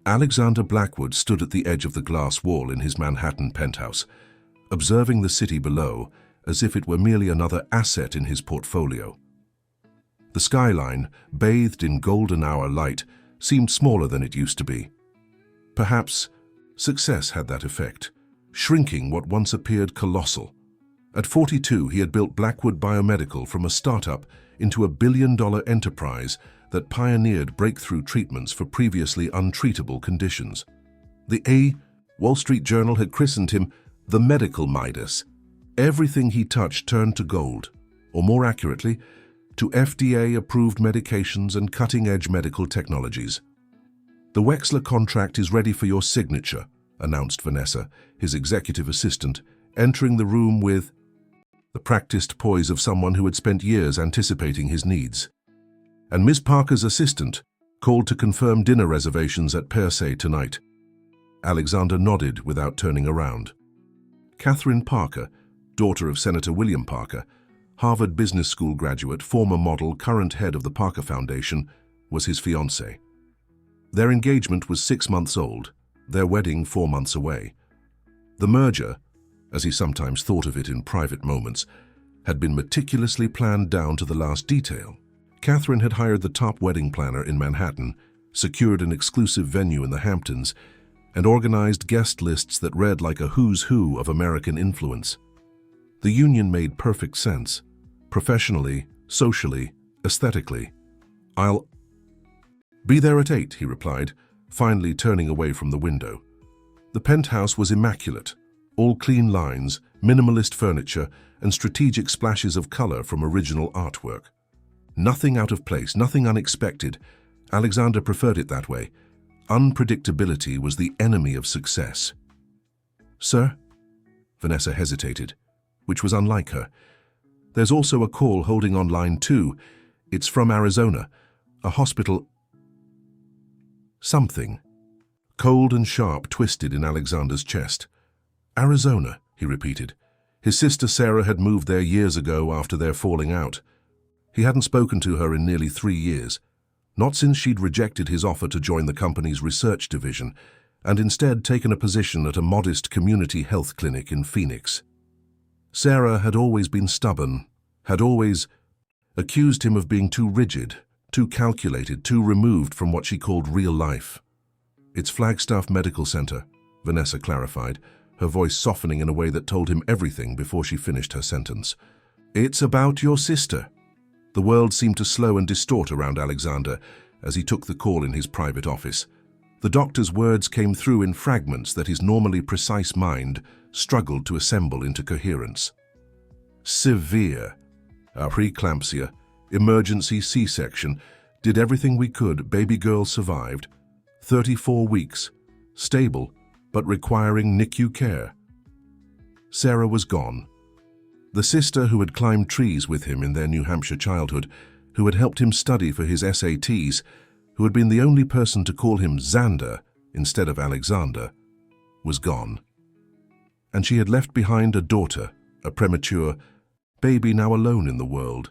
Alexander Blackwood stood at the edge of the glass wall in his Manhattan penthouse, observing the city below as if it were merely another asset in his portfolio. The skyline, bathed in golden hour light, seemed smaller than it used to be. Perhaps success had that effect, shrinking what once appeared colossal. At 42, he had built Blackwood Biomedical from a startup into a billion-dollar enterprise that pioneered breakthrough treatments for previously untreatable conditions. The Wall Street Journal had christened him the medical Midas. Everything he touched turned to gold, or more accurately, to FDA-approved medications and cutting-edge medical technologies. "The Wexler contract is ready for your signature," announced Vanessa, his executive assistant, entering the room with the practiced poise of someone who had spent years anticipating his needs. "And Miss Parker's assistant called to confirm dinner reservations at Per Se tonight." Alexander nodded without turning around. Catherine Parker, daughter of Senator William Parker, Harvard Business School graduate, former model, current head of the Parker Foundation, was his fiancée. Their engagement was 6 months old, their wedding 4 months away. The merger, as he sometimes thought of it in private moments, had been meticulously planned down to the last detail. Catherine had hired the top wedding planner in Manhattan, secured an exclusive venue in the Hamptons, and organized guest lists that read like a who's who of American influence. The union made perfect sense, professionally, socially, aesthetically. "I'll be there at 8, he replied, finally turning away from the window. The penthouse was immaculate, all clean lines, minimalist furniture, and strategic splashes of color from original artwork. Nothing out of place, nothing unexpected. Alexander preferred it that way. Unpredictability was the enemy of success. "Sir?" Vanessa hesitated, which was unlike her. "There's also a call holding on line 2. It's from Arizona. A hospital..." Something, cold and sharp, twisted in Alexander's chest. "Arizona," he repeated. His sister Sarah had moved there years ago after their falling out. He hadn't spoken to her in nearly 3 years, not since she'd rejected his offer to join the company's research division and instead taken a position at a modest community health clinic in Phoenix. Sarah had always been stubborn, had always accused him of being too rigid, too calculated, too removed from what she called real life. "It's Flagstaff Medical Center," Vanessa clarified, her voice softening in a way that told him everything before she finished her sentence. "It's about your sister." The world seemed to slow and distort around Alexander as he took the call in his private office. The doctor's words came through in fragments that his normally precise mind struggled to assemble into coherence. "Severe. Preeclampsia. Emergency C-section. Did everything we could. Baby girl survived. 34 weeks. Stable, but requiring NICU care." Sarah was gone. The sister who had climbed trees with him in their New Hampshire childhood, who had helped him study for his SATs, who had been the only person to call him Xander instead of Alexander, was gone. And she had left behind a daughter, a premature baby now alone in the world.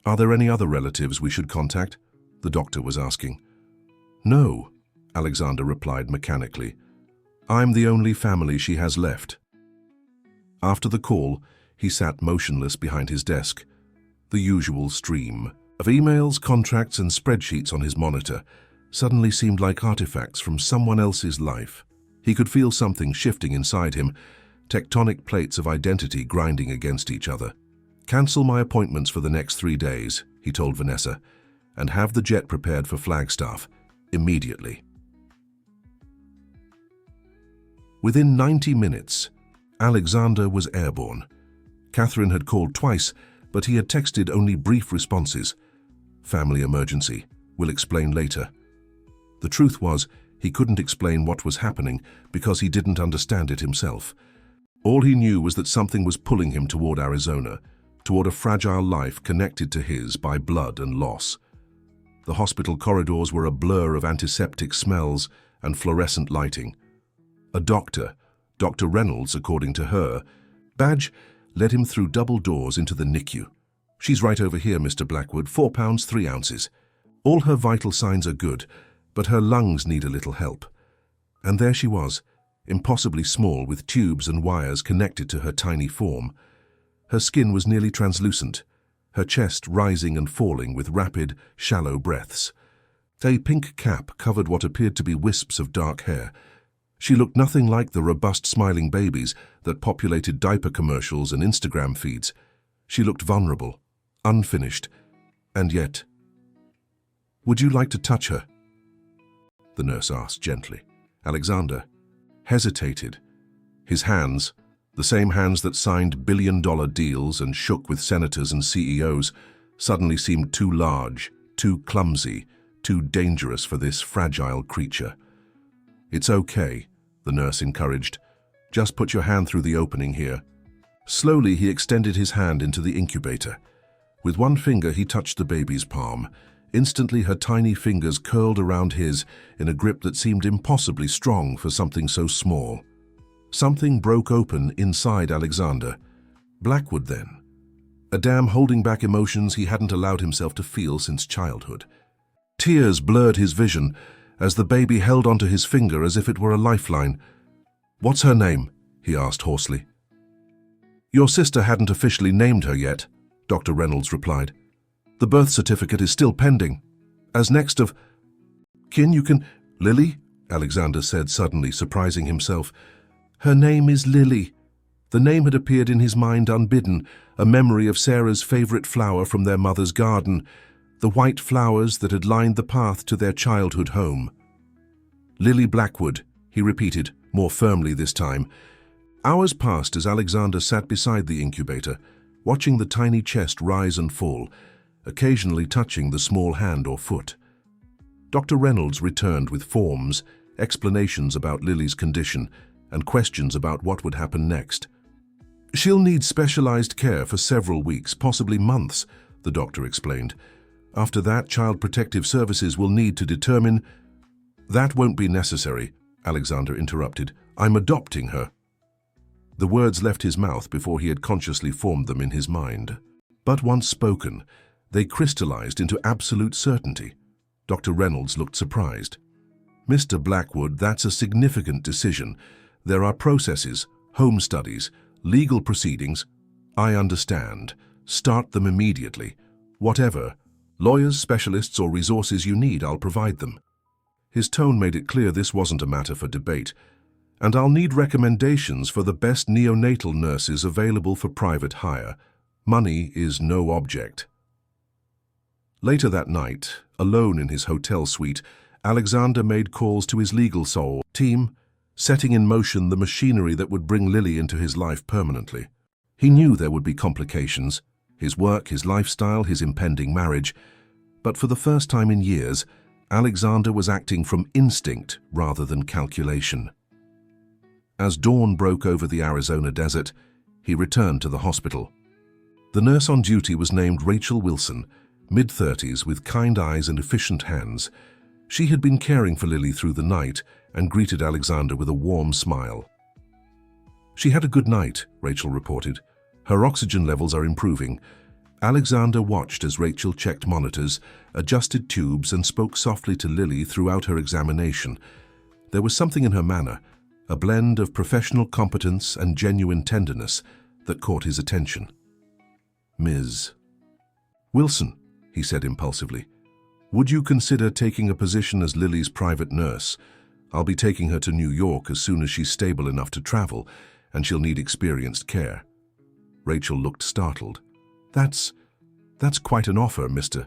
"Are there any other relatives we should contact?" the doctor was asking. "No," Alexander replied mechanically. "I'm the only family she has left." After the call, he sat motionless behind his desk. The usual stream of emails, contracts, and spreadsheets on his monitor suddenly seemed like artifacts from someone else's life. He could feel something shifting inside him, tectonic plates of identity grinding against each other. "Cancel my appointments for the next 3 days, he told Vanessa, "and have the jet prepared for Flagstaff immediately." Within 90 minutes, Alexander was airborne. Catherine had called twice, but he had texted only brief responses. "Family emergency. Will explain later." The truth was, he couldn't explain what was happening because he didn't understand it himself. All he knew was that something was pulling him toward Arizona, toward a fragile life connected to his by blood and loss. The hospital corridors were a blur of antiseptic smells and fluorescent lighting. A doctor, Dr. Reynolds, according to her, badge led him through double doors into the NICU. "She's right over here, Mr. Blackwood, 4 pounds 3 ounces. All her vital signs are good, but her lungs need a little help. And there she was, impossibly small with tubes and wires connected to her tiny form. Her skin was nearly translucent, her chest rising and falling with rapid, shallow breaths. A pink cap covered what appeared to be wisps of dark hair. She looked nothing like the robust smiling babies that populated diaper commercials and Instagram feeds. She looked vulnerable, unfinished, and yet... "Would you like to touch her?" the nurse asked gently. Alexander hesitated. His hands, the same hands that signed billion-dollar deals and shook with senators and CEOs, suddenly seemed too large, too clumsy, too dangerous for this fragile creature. "It's okay," the nurse encouraged. "Just put your hand through the opening here." Slowly, he extended his hand into the incubator. With one finger, he touched the baby's palm. Instantly, her tiny fingers curled around his in a grip that seemed impossibly strong for something so small. Something broke open inside Alexander. Blackwood, then. A dam holding back emotions he hadn't allowed himself to feel since childhood. Tears blurred his vision as the baby held onto his finger as if it were a lifeline. "What's her name?" he asked hoarsely. "Your sister hadn't officially named her yet," Dr. Reynolds replied. "The birth certificate is still pending. As next of kin, you can—" "Lily?" Alexander said suddenly, surprising himself. Her name is Lily. The name had appeared in his mind unbidden, a memory of Sarah's favorite flower from their mother's garden, the white flowers that had lined the path to their childhood home. "Lily Blackwood," he repeated, more firmly this time. Hours passed as Alexander sat beside the incubator, watching the tiny chest rise and fall, occasionally touching the small hand or foot. Dr. Reynolds returned with forms, explanations about Lily's condition, and questions about what would happen next. "She'll need specialized care for several weeks, possibly months," the doctor explained. "After that, Child Protective Services will need to determine—" "That won't be necessary," Alexander interrupted. "I'm adopting her." The words left his mouth before he had consciously formed them in his mind. But once spoken, they crystallized into absolute certainty. Dr. Reynolds looked surprised. "Mr. Blackwood, that's a significant decision. There are processes, home studies, legal proceedings." "I understand. Start them immediately. Whatever. Lawyers, specialists, or resources you need, I'll provide them." His tone made it clear this wasn't a matter for debate. "And I'll need recommendations for the best neonatal nurses available for private hire. Money is no object." Later that night, alone in his hotel suite, Alexander made calls to his legal team, setting in motion the machinery that would bring Lily into his life permanently. He knew there would be complications, his work, his lifestyle, his impending marriage, but for the first time in years, Alexander was acting from instinct rather than calculation. As dawn broke over the Arizona desert, he returned to the hospital. The nurse on duty was named Rachel Wilson, mid-30s with kind eyes and efficient hands. She had been caring for Lily through the night and greeted Alexander with a warm smile. "She had a good night," Rachel reported. "Her oxygen levels are improving." Alexander watched as Rachel checked monitors, adjusted tubes, and spoke softly to Lily throughout her examination. There was something in her manner, a blend of professional competence and genuine tenderness, that caught his attention. "Ms. Wilson," he said impulsively, "would you consider taking a position as Lily's private nurse? I'll be taking her to New York as soon as she's stable enough to travel, and she'll need experienced care." Rachel looked startled. That's quite an offer, Mr.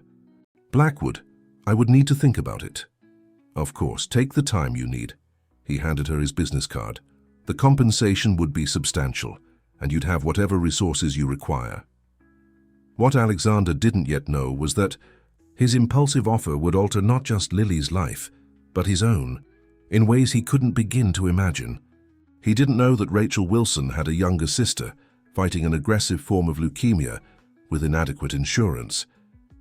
Blackwood. I would need to think about it." "Of course, take the time you need." He handed her his business card. "The compensation would be substantial, and you'd have whatever resources you require." What Alexander didn't yet know was that his impulsive offer would alter not just Lily's life, but his own, in ways he couldn't begin to imagine. He didn't know that Rachel Wilson had a younger sister fighting an aggressive form of leukemia with inadequate insurance.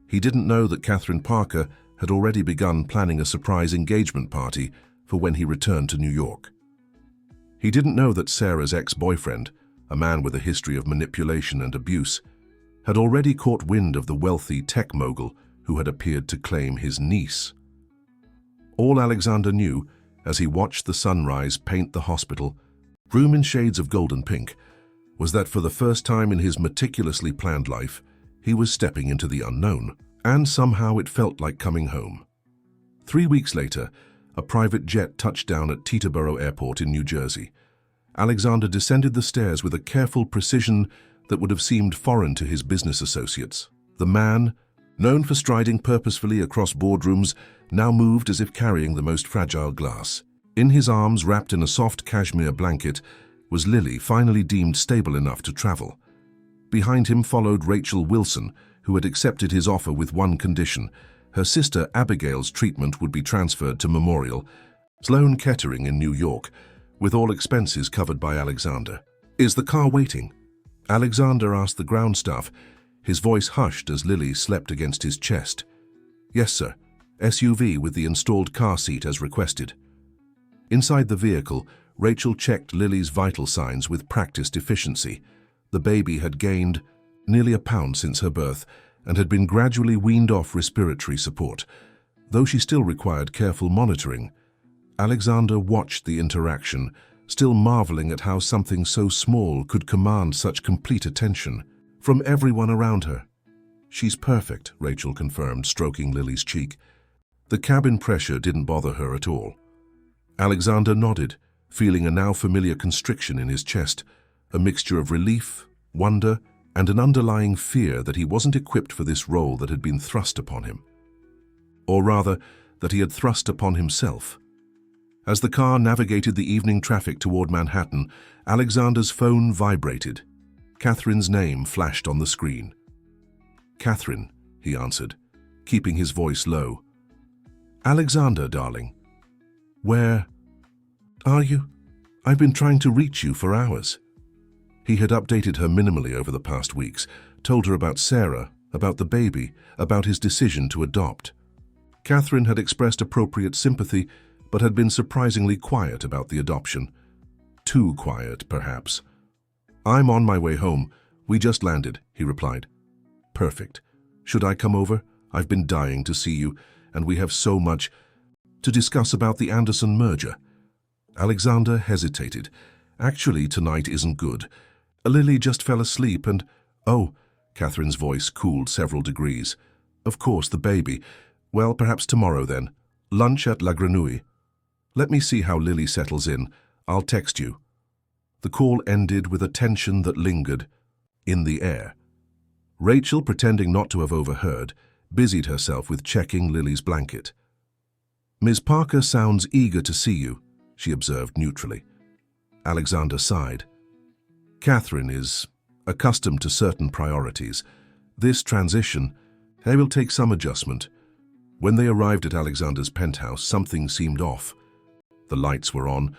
He didn't know that Catherine Parker had already begun planning a surprise engagement party for when he returned to New York. He didn't know that Sarah's ex-boyfriend, a man with a history of manipulation and abuse, had already caught wind of the wealthy tech mogul who had appeared to claim his niece. All Alexander knew, as he watched the sunrise paint the hospital room in shades of golden pink, was that for the first time in his meticulously planned life, he was stepping into the unknown, and somehow it felt like coming home. 3 weeks later, a private jet touched down at Teterboro Airport in New Jersey. Alexander descended the stairs with a careful precision that would have seemed foreign to his business associates. The man, known for striding purposefully across boardrooms, now moved as if carrying the most fragile glass. In his arms, wrapped in a soft cashmere blanket, was Lily, finally deemed stable enough to travel. Behind him followed Rachel Wilson, who had accepted his offer with one condition: her sister Abigail's treatment would be transferred to Memorial Sloan Kettering in New York, with all expenses covered by Alexander. "Is the car waiting?" Alexander asked the ground staff, his voice hushed as Lily slept against his chest. "Yes, sir. SUV with the installed car seat as requested." Inside the vehicle, Rachel checked Lily's vital signs with practiced efficiency. The baby had gained nearly a pound since her birth and had been gradually weaned off respiratory support. Though she still required careful monitoring, Alexander watched the interaction, still marveling at how something so small could command such complete attention from everyone around her. "She's perfect," Rachel confirmed, stroking Lily's cheek. The cabin pressure didn't bother her at all. Alexander nodded, feeling a now familiar constriction in his chest, a mixture of relief, wonder, and an underlying fear that he wasn't equipped for this role that had been thrust upon him. Or rather, that he had thrust upon himself. As the car navigated the evening traffic toward Manhattan, Alexander's phone vibrated. Catherine's name flashed on the screen. "Catherine," he answered, keeping his voice low. "Alexander, darling. Where are you? I've been trying to reach you for hours." He had updated her minimally over the past weeks, told her about Sarah, about the baby, about his decision to adopt. Catherine had expressed appropriate sympathy, but had been surprisingly quiet about the adoption. Too quiet, perhaps. "I'm on my way home. We just landed," he replied. "Perfect. Should I come over? I've been dying to see you, and we have so much to discuss about the Anderson merger." Alexander hesitated. "Actually, tonight isn't good. Lily just fell asleep and—" "Oh," Catherine's voice cooled several degrees. "Of course, the baby. Well, perhaps tomorrow then. Lunch at La Grenouille. Let me see how Lily settles in. I'll text you." The call ended with a tension that lingered in the air. Rachel, pretending not to have overheard, busied herself with checking Lily's blanket. "Ms. Parker sounds eager to see you," she observed neutrally. Alexander sighed. "Catherine is accustomed to certain priorities. This transition, they will take some adjustment." When they arrived at Alexander's penthouse, something seemed off. The lights were on,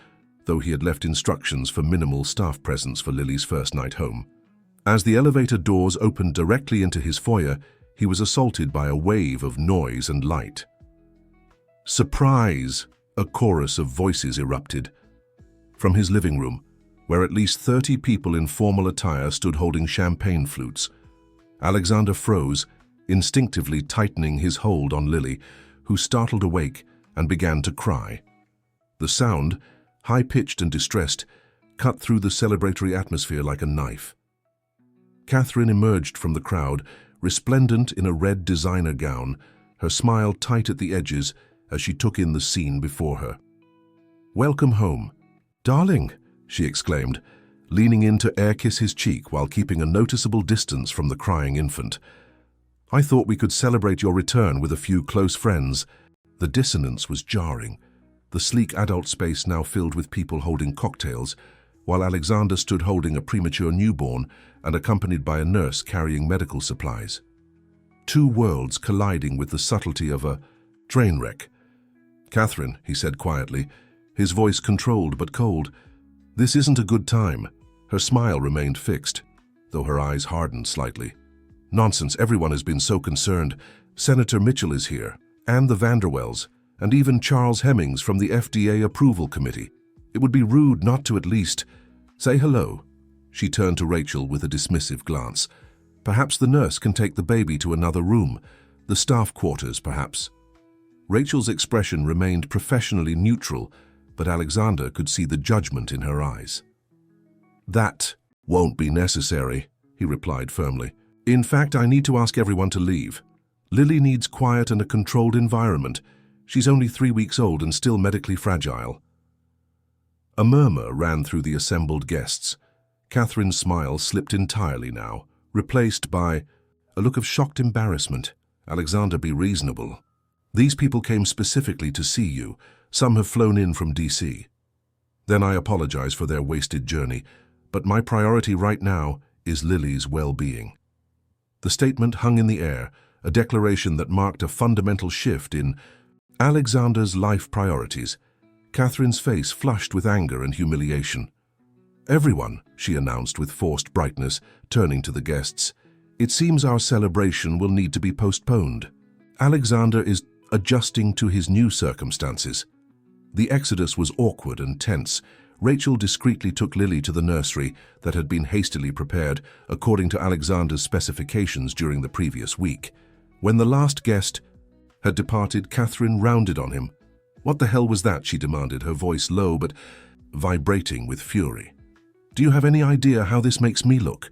though he had left instructions for minimal staff presence for Lily's first night home. As the elevator doors opened directly into his foyer, he was assaulted by a wave of noise and light. "Surprise!" a chorus of voices erupted. From his living room, where at least 30 people in formal attire stood holding champagne flutes, Alexander froze, instinctively tightening his hold on Lily, who startled awake and began to cry. The sound, high-pitched and distressed, cut through the celebratory atmosphere like a knife. Catherine emerged from the crowd, resplendent in a red designer gown, her smile tight at the edges as she took in the scene before her. "Welcome home, darling," she exclaimed, leaning in to air-kiss his cheek while keeping a noticeable distance from the crying infant. "I thought we could celebrate your return with a few close friends." The dissonance was jarring, the sleek adult space now filled with people holding cocktails, while Alexander stood holding a premature newborn and accompanied by a nurse carrying medical supplies. Two worlds colliding with the subtlety of a train wreck. "Catherine," he said quietly, his voice controlled but cold, "this isn't a good time." Her smile remained fixed, though her eyes hardened slightly. "Nonsense, everyone has been so concerned. Senator Mitchell is here, and the Vanderwells, and even Charles Hemmings from the FDA Approval Committee. It would be rude not to at least say hello." She turned to Rachel with a dismissive glance. "Perhaps the nurse can take the baby to another room, the staff quarters, perhaps." Rachel's expression remained professionally neutral, but Alexander could see the judgment in her eyes. "That won't be necessary," he replied firmly. "In fact, I need to ask everyone to leave. Lily needs quiet and a controlled environment. She's only 3 weeks old and still medically fragile." A murmur ran through the assembled guests. Catherine's smile slipped entirely now, replaced by a look of shocked embarrassment. "Alexander, be reasonable. These people came specifically to see you. Some have flown in from DC. Then I apologize for their wasted journey, but my priority right now is Lily's well-being." The statement hung in the air, a declaration that marked a fundamental shift in Alexander's life priorities. Catherine's face flushed with anger and humiliation. "Everyone," she announced with forced brightness, turning to the guests, "it seems our celebration will need to be postponed. Alexander is adjusting to his new circumstances." The exodus was awkward and tense. Rachel discreetly took Lily to the nursery that had been hastily prepared according to Alexander's specifications during the previous week. When the last guest had departed, Catherine rounded on him. "What the hell was that?" she demanded, her voice low but vibrating with fury. "Do you have any idea how this makes me look?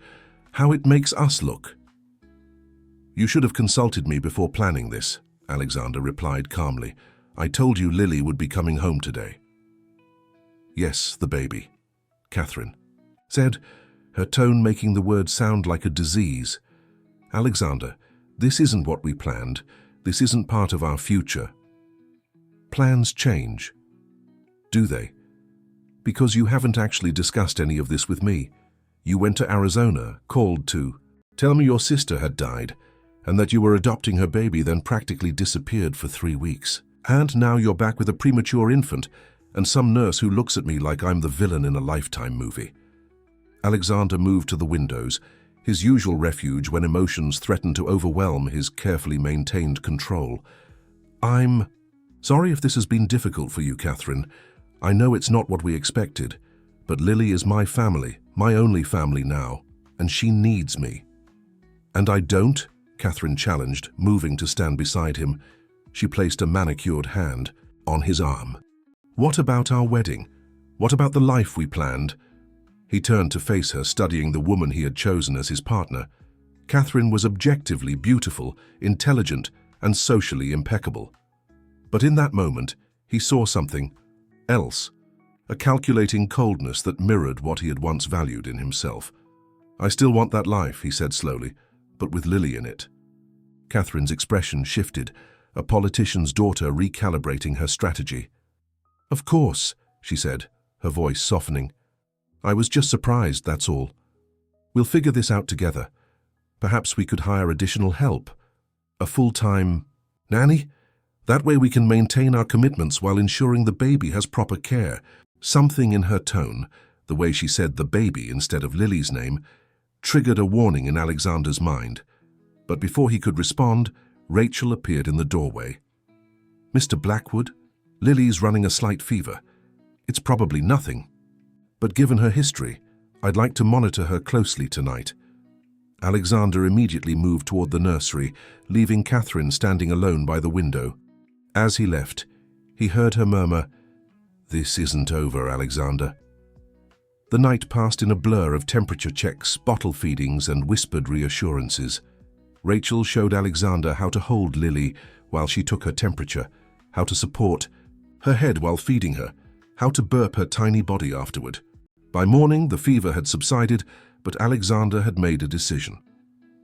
How it makes us look?" "You should have consulted me before planning this," Alexander replied calmly. "I told you Lily would be coming home today." "Yes, the baby," Catherine said, her tone making the word sound like a disease. "Alexander, this isn't what we planned. This isn't part of our future." "Plans change." "Do they?" "Because you haven't actually discussed any of this with me. You went to Arizona, called to tell me your sister had died, and that you were adopting her baby, then practically disappeared for 3 weeks. And now you're back with a premature infant and some nurse who looks at me like I'm the villain in a Lifetime movie." Alexander moved to the windows, his usual refuge when emotions threatened to overwhelm his carefully maintained control. "I'm sorry if this has been difficult for you, Catherine. I know it's not what we expected, but Lily is my family, my only family now, and she needs me." "And I don't?" Catherine challenged, moving to stand beside him. She placed a manicured hand on his arm. "What about our wedding? What about the life we planned?" He turned to face her, studying the woman he had chosen as his partner. Catherine was objectively beautiful, intelligent, and socially impeccable. But in that moment, he saw something else, a calculating coldness that mirrored what he had once valued in himself. "I still want that life," he said slowly, "but with Lily in it." Catherine's expression shifted, a politician's daughter recalibrating her strategy. "Of course," she said, her voice softening. "I was just surprised, that's all. We'll figure this out together. Perhaps we could hire additional help. A full-time nanny? That way we can maintain our commitments while ensuring the baby has proper care." Something in her tone, the way she said the baby instead of Lily's name, triggered a warning in Alexander's mind. But before he could respond, Rachel appeared in the doorway. "Mr. Blackwood, Lily's running a slight fever. It's probably nothing. But given her history, I'd like to monitor her closely tonight." Alexander immediately moved toward the nursery, leaving Catherine standing alone by the window. As he left, he heard her murmur, "This isn't over, Alexander." The night passed in a blur of temperature checks, bottle feedings, and whispered reassurances. Rachel showed Alexander how to hold Lily while she took her temperature, how to support her head while feeding her, how to burp her tiny body afterward. By morning, the fever had subsided, but Alexander had made a decision.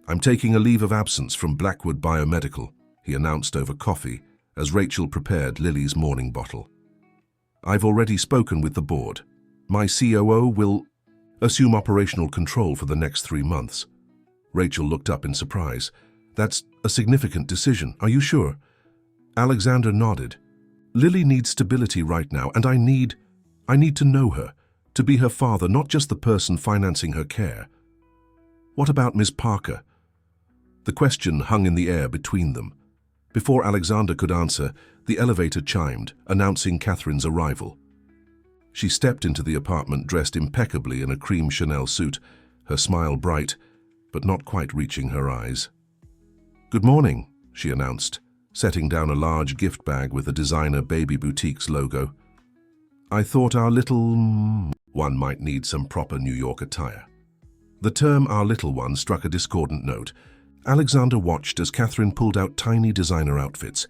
"I'm taking a leave of absence from Blackwood Biomedical," he announced over coffee as Rachel prepared Lily's morning bottle. "I've already spoken with the board. My COO will assume operational control for the next 3 months. Rachel looked up in surprise. "That's a significant decision, are you sure?" Alexander nodded. "Lily needs stability right now, and I need to know her, to be her father, not just the person financing her care." "What about Ms. Parker?" The question hung in the air between them. Before Alexander could answer, the elevator chimed, announcing Catherine's arrival. She stepped into the apartment dressed impeccably in a cream Chanel suit, her smile bright, but not quite reaching her eyes. "Good morning," she announced, setting down a large gift bag with the designer Baby Boutique's logo. I thought our little one might need some proper New York attire. The term "our little one" struck a discordant note. Alexander watched as Catherine pulled out tiny designer outfits,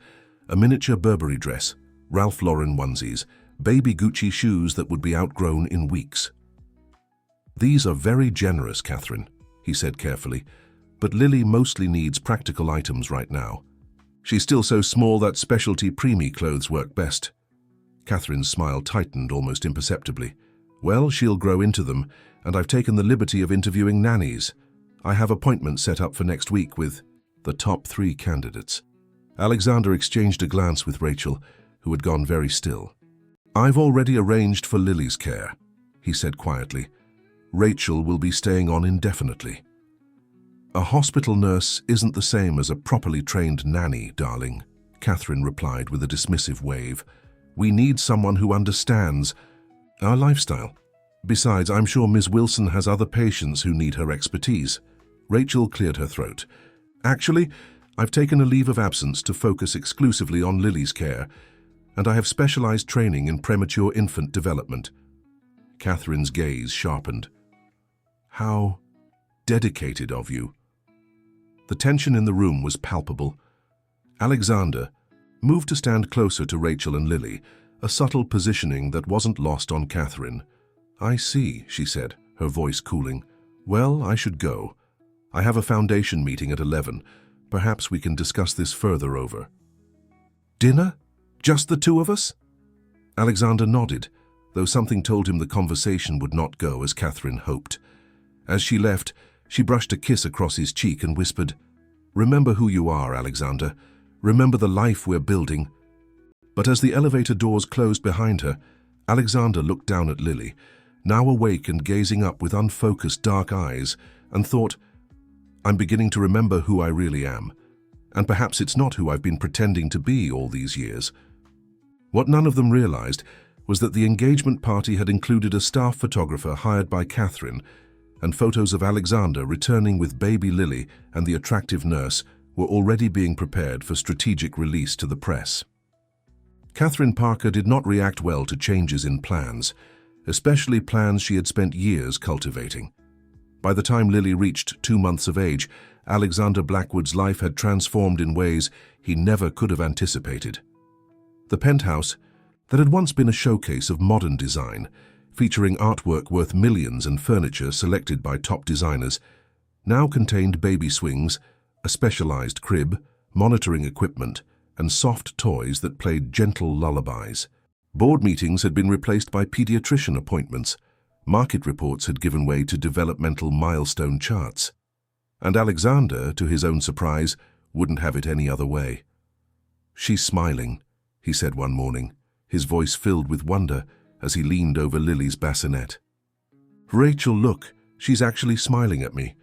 a miniature Burberry dress, Ralph Lauren onesies, baby Gucci shoes that would be outgrown in weeks. "These are very generous, Catherine," he said carefully, "but Lily mostly needs practical items right now. She's still so small that specialty preemie clothes work best." Catherine's smile tightened almost imperceptibly. "Well, she'll grow into them, and I've taken the liberty of interviewing nannies. I have appointments set up for next week with the top 3 candidates." Alexander exchanged a glance with Rachel, who had gone very still. "I've already arranged for Lily's care," he said quietly. "Rachel will be staying on indefinitely." "A hospital nurse isn't the same as a properly trained nanny, darling," Catherine replied with a dismissive wave. "We need someone who understands our lifestyle. Besides, I'm sure Ms. Wilson has other patients who need her expertise." Rachel cleared her throat. "Actually, I've taken a leave of absence to focus exclusively on Lily's care, and I have specialized training in premature infant development." Catherine's gaze sharpened. "How dedicated of you." The tension in the room was palpable. Alexander moved to stand closer to Rachel and Lily, a subtle positioning that wasn't lost on Catherine. "I see," she said, her voice cooling. "Well, I should go. I have a foundation meeting at 11. Perhaps we can discuss this further over." "Dinner? Just the 2 of us?" Alexander nodded, though something told him the conversation would not go as Catherine hoped. As she left, she brushed a kiss across his cheek and whispered, "Remember who you are, Alexander. Remember the life we're building." But as the elevator doors closed behind her, Alexander looked down at Lily, now awake and gazing up with unfocused dark eyes, and thought, "I'm beginning to remember who I really am, and perhaps it's not who I've been pretending to be all these years." What none of them realized was that the engagement party had included a staff photographer hired by Catherine, and photos of Alexander returning with baby Lily and the attractive nurse were already being prepared for strategic release to the press. Catherine Parker did not react well to changes in plans, especially plans she had spent years cultivating. By the time Lily reached 2 months of age, Alexander Blackwood's life had transformed in ways he never could have anticipated. The penthouse, that had once been a showcase of modern design, featuring artwork worth millions and furniture selected by top designers, now contained baby swings, a specialized crib, monitoring equipment, and soft toys that played gentle lullabies. Board meetings had been replaced by pediatrician appointments. Market reports had given way to developmental milestone charts. And Alexander, to his own surprise, wouldn't have it any other way. "She's smiling," he said one morning, his voice filled with wonder as he leaned over Lily's bassinet. "Rachel, look, she's actually smiling at me."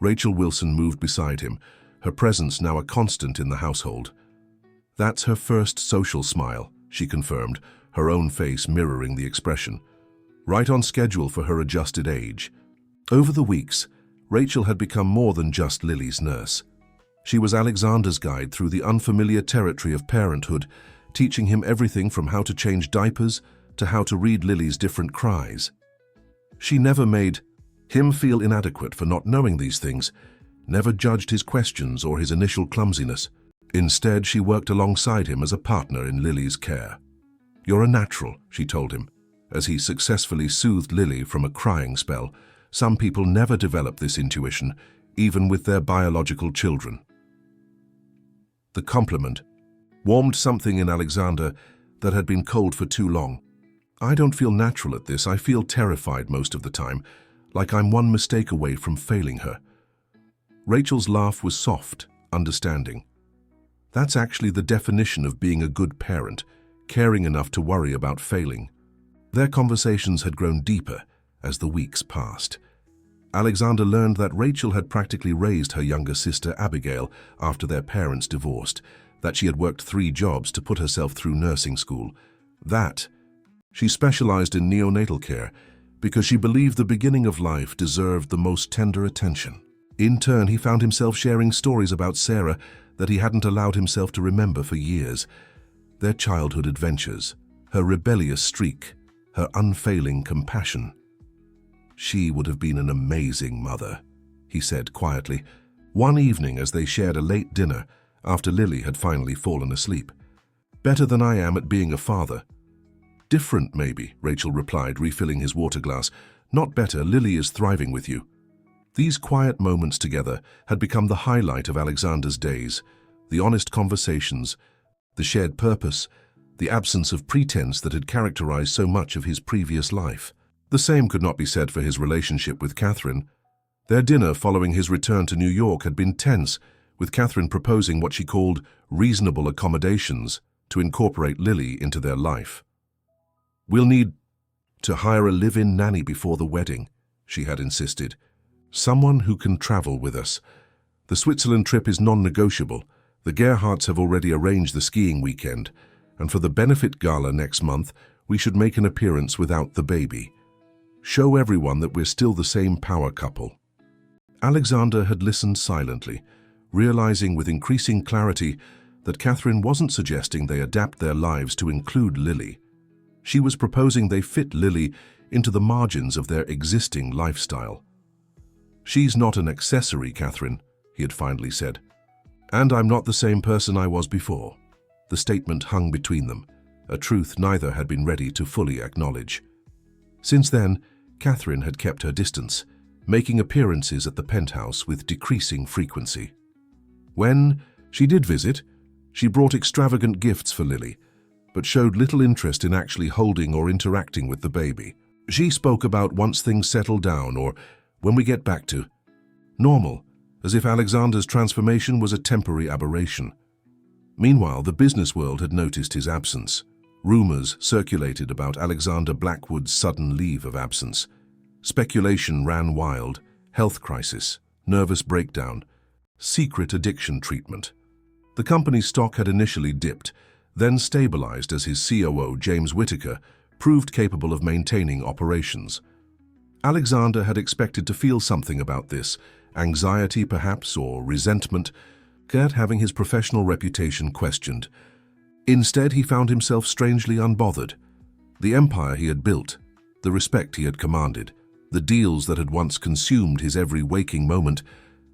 Rachel Wilson moved beside him, her presence now a constant in the household. "That's her first social smile," she confirmed, her own face mirroring the expression. "Right on schedule for her adjusted age." Over the weeks, Rachel had become more than just Lily's nurse. She was Alexander's guide through the unfamiliar territory of parenthood, teaching him everything from how to change diapers to how to read Lily's different cries. She never made him feel inadequate for not knowing these things, never judged his questions or his initial clumsiness. Instead, she worked alongside him as a partner in Lily's care. "You're a natural," she told him, as he successfully soothed Lily from a crying spell. Some people never develop this intuition, even with their biological children. The compliment warmed something in Alexander that had been cold for too long. "I don't feel natural at this. I feel terrified most of the time, like I'm one mistake away from failing her." Rachel's laugh was soft, understanding. That's actually the definition of being a good parent, caring enough to worry about failing. Their conversations had grown deeper as the weeks passed. Alexander learned that Rachel had practically raised her younger sister Abigail after their parents divorced, that she had worked 3 jobs to put herself through nursing school. That she specialized in neonatal care because she believed the beginning of life deserved the most tender attention. In turn, he found himself sharing stories about Sarah that he hadn't allowed himself to remember for years. Their childhood adventures, her rebellious streak, her unfailing compassion. "She would have been an amazing mother," he said quietly, one evening as they shared a late dinner after Lily had finally fallen asleep. "Better than I am at being a father." "Different, maybe," Rachel replied, refilling his water glass. "Not better. Lily is thriving with you." These quiet moments together had become the highlight of Alexander's days. The honest conversations, the shared purpose, the absence of pretense that had characterized so much of his previous life. The same could not be said for his relationship with Catherine. Their dinner following his return to New York had been tense, with Catherine proposing what she called reasonable accommodations to incorporate Lily into their life. "We'll need to hire a live-in nanny before the wedding," she had insisted. "Someone who can travel with us. The Switzerland trip is non-negotiable. The Gerhardts have already arranged the skiing weekend, and for the benefit gala next month, we should make an appearance without the baby. Show everyone that we're still the same power couple." Alexander had listened silently, realizing with increasing clarity that Catherine wasn't suggesting they adapt their lives to include Lily. She was proposing they fit Lily into the margins of their existing lifestyle. "She's not an accessory, Catherine," he had finally said. "And I'm not the same person I was before." The statement hung between them, a truth neither had been ready to fully acknowledge. Since then, Catherine had kept her distance, making appearances at the penthouse with decreasing frequency. When she did visit, she brought extravagant gifts for Lily, but showed little interest in actually holding or interacting with the baby. She spoke about once things settle down or when we get back to normal, as if Alexander's transformation was a temporary aberration. Meanwhile, the business world had noticed his absence. Rumors circulated about Alexander Blackwood's sudden leave of absence. Speculation ran wild: health crisis, nervous breakdown, secret addiction treatment. The company's stock had initially dipped, then stabilized as his COO, James Whitaker, proved capable of maintaining operations. Alexander had expected to feel something about this, anxiety perhaps, or resentment, at having his professional reputation questioned. Instead, he found himself strangely unbothered. The empire he had built, the respect he had commanded, the deals that had once consumed his every waking moment,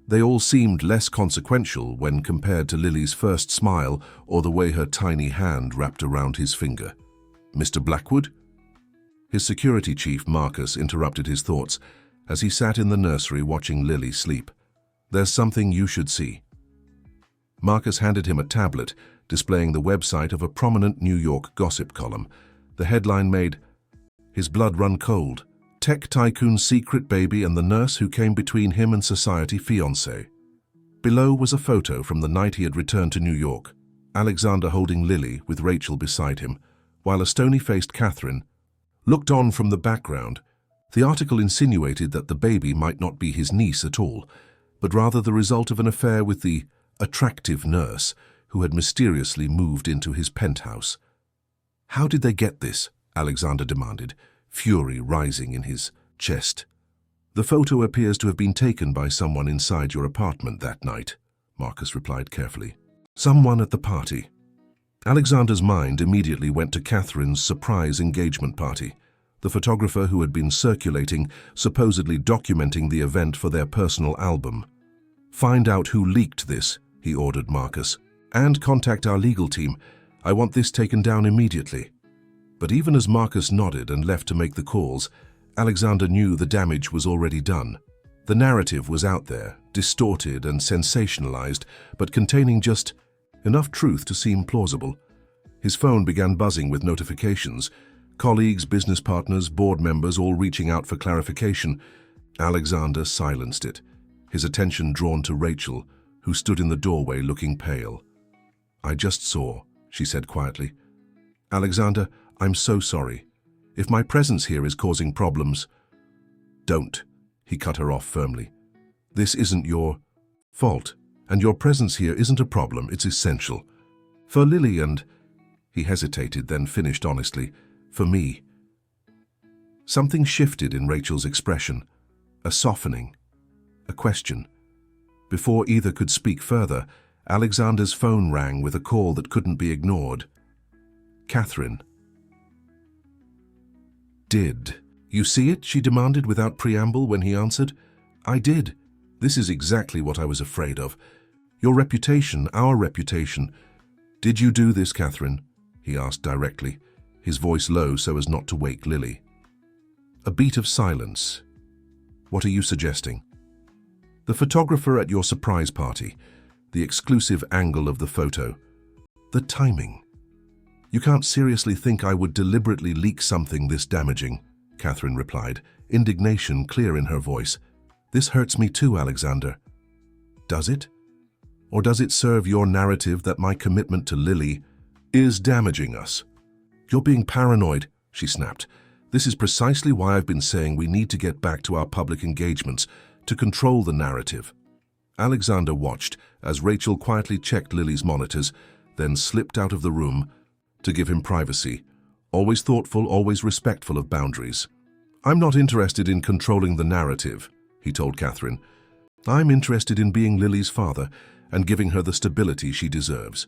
they all seemed less consequential when compared to Lily's first smile or the way her tiny hand wrapped around his finger. "Mr. Blackwood?" His security chief, Marcus, interrupted his thoughts as he sat in the nursery watching Lily sleep. "There's something you should see." Marcus handed him a tablet displaying the website of a prominent New York gossip column. The headline made, "His blood run cold. Tech tycoon's secret baby and the nurse who came between him and society fiancé." Below was a photo from the night he had returned to New York, Alexander holding Lily with Rachel beside him, while a stony-faced Catherine looked on from the background. The article insinuated that the baby might not be his niece at all, but rather the result of an affair with the attractive nurse who had mysteriously moved into his penthouse. "How did they get this?" Alexander demanded, fury rising in his chest. "The photo appears to have been taken by someone inside your apartment that night," Marcus replied carefully. "Someone at the party." Alexander's mind immediately went to Catherine's surprise engagement party, the photographer who had been circulating, supposedly documenting the event for their personal album. "Find out who leaked this," he ordered Marcus, "and contact our legal team. I want this taken down immediately." But even as Marcus nodded and left to make the calls, Alexander knew the damage was already done. The narrative was out there, distorted and sensationalized, but containing just enough truth to seem plausible. His phone began buzzing with notifications, colleagues, business partners, board members all reaching out for clarification. Alexander silenced it, his attention drawn to Rachel, who stood in the doorway looking pale. "I just saw," she said quietly. "Alexander, I'm so sorry. If my presence here is causing problems—" "Don't," he cut her off firmly. "This isn't your fault, and your presence here isn't a problem, it's essential. For Lily and—" He hesitated, then finished honestly, "for me." Something shifted in Rachel's expression, a softening, a question. Before either could speak further, Alexander's phone rang with a call that couldn't be ignored. "Catherine." did. You see it?" she demanded without preamble when he answered. "I did. This is exactly what I was afraid of. Your reputation, our reputation." "Did you do this, Catherine?" he asked directly, his voice low so as not to wake Lily. A beat of silence. "What are you suggesting?" "The photographer at your surprise party, the exclusive angle of the photo, the timing. You can't seriously think I would deliberately leak something this damaging," Catherine replied, indignation clear in her voice. "This hurts me too, Alexander." "Does it? Or does it serve your narrative that my commitment to Lily is damaging us?" "You're being paranoid," she snapped. "This is precisely why I've been saying we need to get back to our public engagements, to control the narrative." Alexander watched as Rachel quietly checked Lily's monitors, then slipped out of the room to give him privacy, always thoughtful, always respectful of boundaries. "I'm not interested in controlling the narrative," he told Catherine. "I'm interested in being Lily's father and giving her the stability she deserves."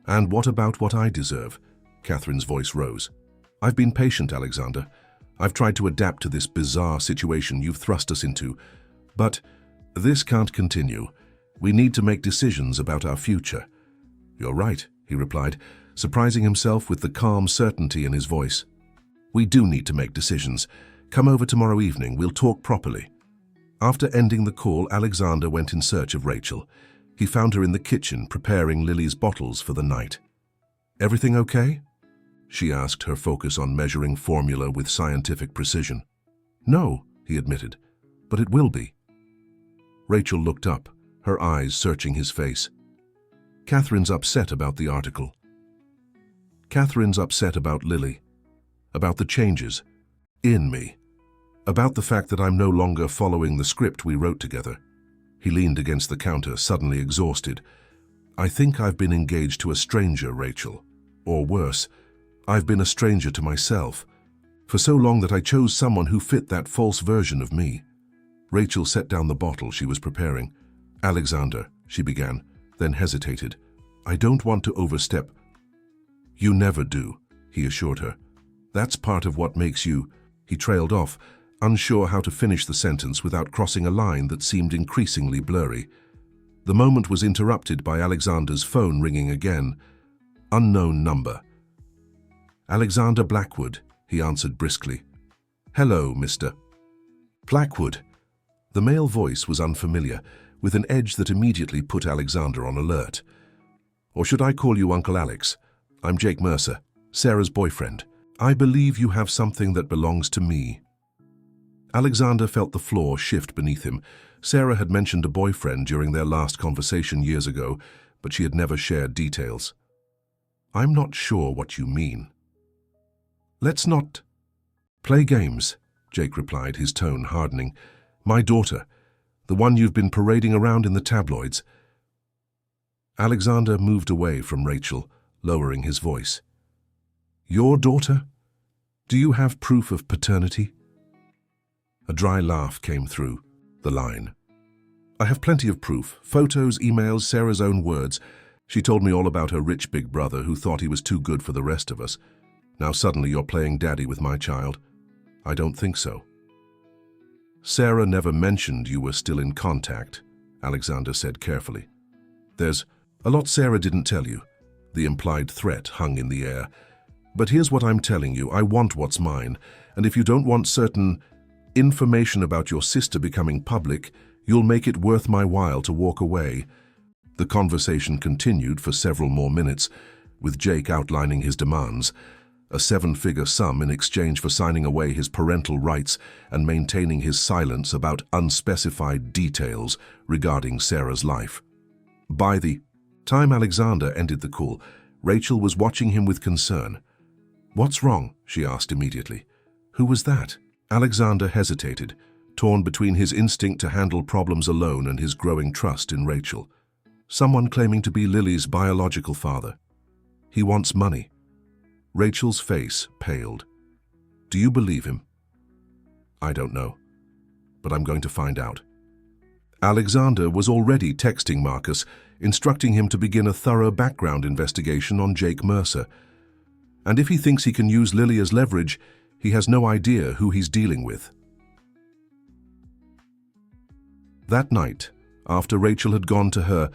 "And what about what I deserve?" Catherine's voice rose. "I've been patient, Alexander. I've tried to adapt to this bizarre situation you've thrust us into. But this can't continue. We need to make decisions about our future." "You're right," he replied, surprising himself with the calm certainty in his voice. "We do need to make decisions. Come over tomorrow evening, we'll talk properly." After ending the call, Alexander went in search of Rachel. He found her in the kitchen preparing Lily's bottles for the night. "Everything okay?" she asked, her focus on measuring formula with scientific precision. "No," he admitted, "but it will be." Rachel looked up, her eyes searching his face. "Catherine's upset about the article. Catherine's upset about Lily, about the changes in me, about the fact that I'm no longer following the script we wrote together." He leaned against the counter, suddenly exhausted. "I think I've been engaged to a stranger, Rachel. Or worse, I've been a stranger to myself. For so long that I chose someone who fit that false version of me." Rachel set down the bottle she was preparing. "Alexander," she began, then hesitated. "I don't want to overstep." "You never do," he assured her. "That's part of what makes you—" He trailed off, unsure how to finish the sentence without crossing a line that seemed increasingly blurry. The moment was interrupted by Alexander's phone ringing again. Unknown number. "Alexander Blackwood," he answered briskly. "Hello, Mr. Blackwood." The male voice was unfamiliar, with an edge that immediately put Alexander on alert. "Or should I call you Uncle Alex? I'm Jake Mercer, Sarah's boyfriend. I believe you have something that belongs to me." Alexander felt the floor shift beneath him. Sarah had mentioned a boyfriend during their last conversation years ago, but she had never shared details. "I'm not sure what you mean." "Let's not play games," Jake replied, his tone hardening. "My daughter, the one you've been parading around in the tabloids." Alexander moved away from Rachel, lowering his voice. "Your daughter? Do you have proof of paternity?" A dry laugh came through the line. "I have plenty of proof. Photos, emails, Sarah's own words. She told me all about her rich big brother who thought he was too good for the rest of us. Now suddenly you're playing daddy with my child? I don't think so." "Sarah never mentioned you were still in contact," Alexander said carefully. "There's a lot Sarah didn't tell you." The implied threat hung in the air. "But here's what I'm telling you. I want what's mine. And if you don't want certain information about your sister becoming public, you'll make it worth my while to walk away." The conversation continued for several more minutes, with Jake outlining his demands. A 7-figure sum in exchange for signing away his parental rights and maintaining his silence about unspecified details regarding Sarah's life. By the time Alexander ended the call, Rachel was watching him with concern. "What's wrong?" she asked immediately. "Who was that?" Alexander hesitated, torn between his instinct to handle problems alone and his growing trust in Rachel. "Someone claiming to be Lily's biological father. He wants money." Rachel's face paled. "Do you believe him?" "I don't know, but I'm going to find out." Alexander was already texting Marcus, instructing him to begin a thorough background investigation on Jake Mercer. And if he thinks he can use Lily as leverage, He has no idea who he's dealing with. That night, after Rachel had gone to her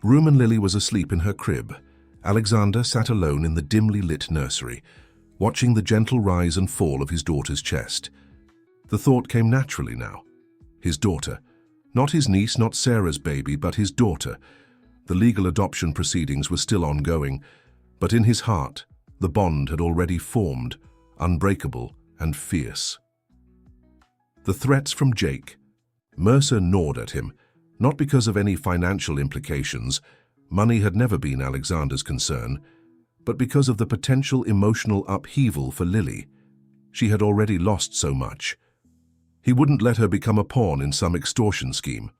room and Lily was asleep in her crib, Alexander sat alone in the dimly lit nursery, watching the gentle rise and fall of his daughter's chest. The thought came naturally now. His daughter. Not his niece, not Sarah's baby, but his daughter. The legal adoption proceedings were still ongoing, but in his heart, the bond had already formed, unbreakable and fierce. The threats from Jake. Mercer gnawed at him, not because of any financial implications. Money had never been Alexander's concern, but because of the potential emotional upheaval for Lily. She had already lost so much. He wouldn't let her become a pawn in some extortion scheme.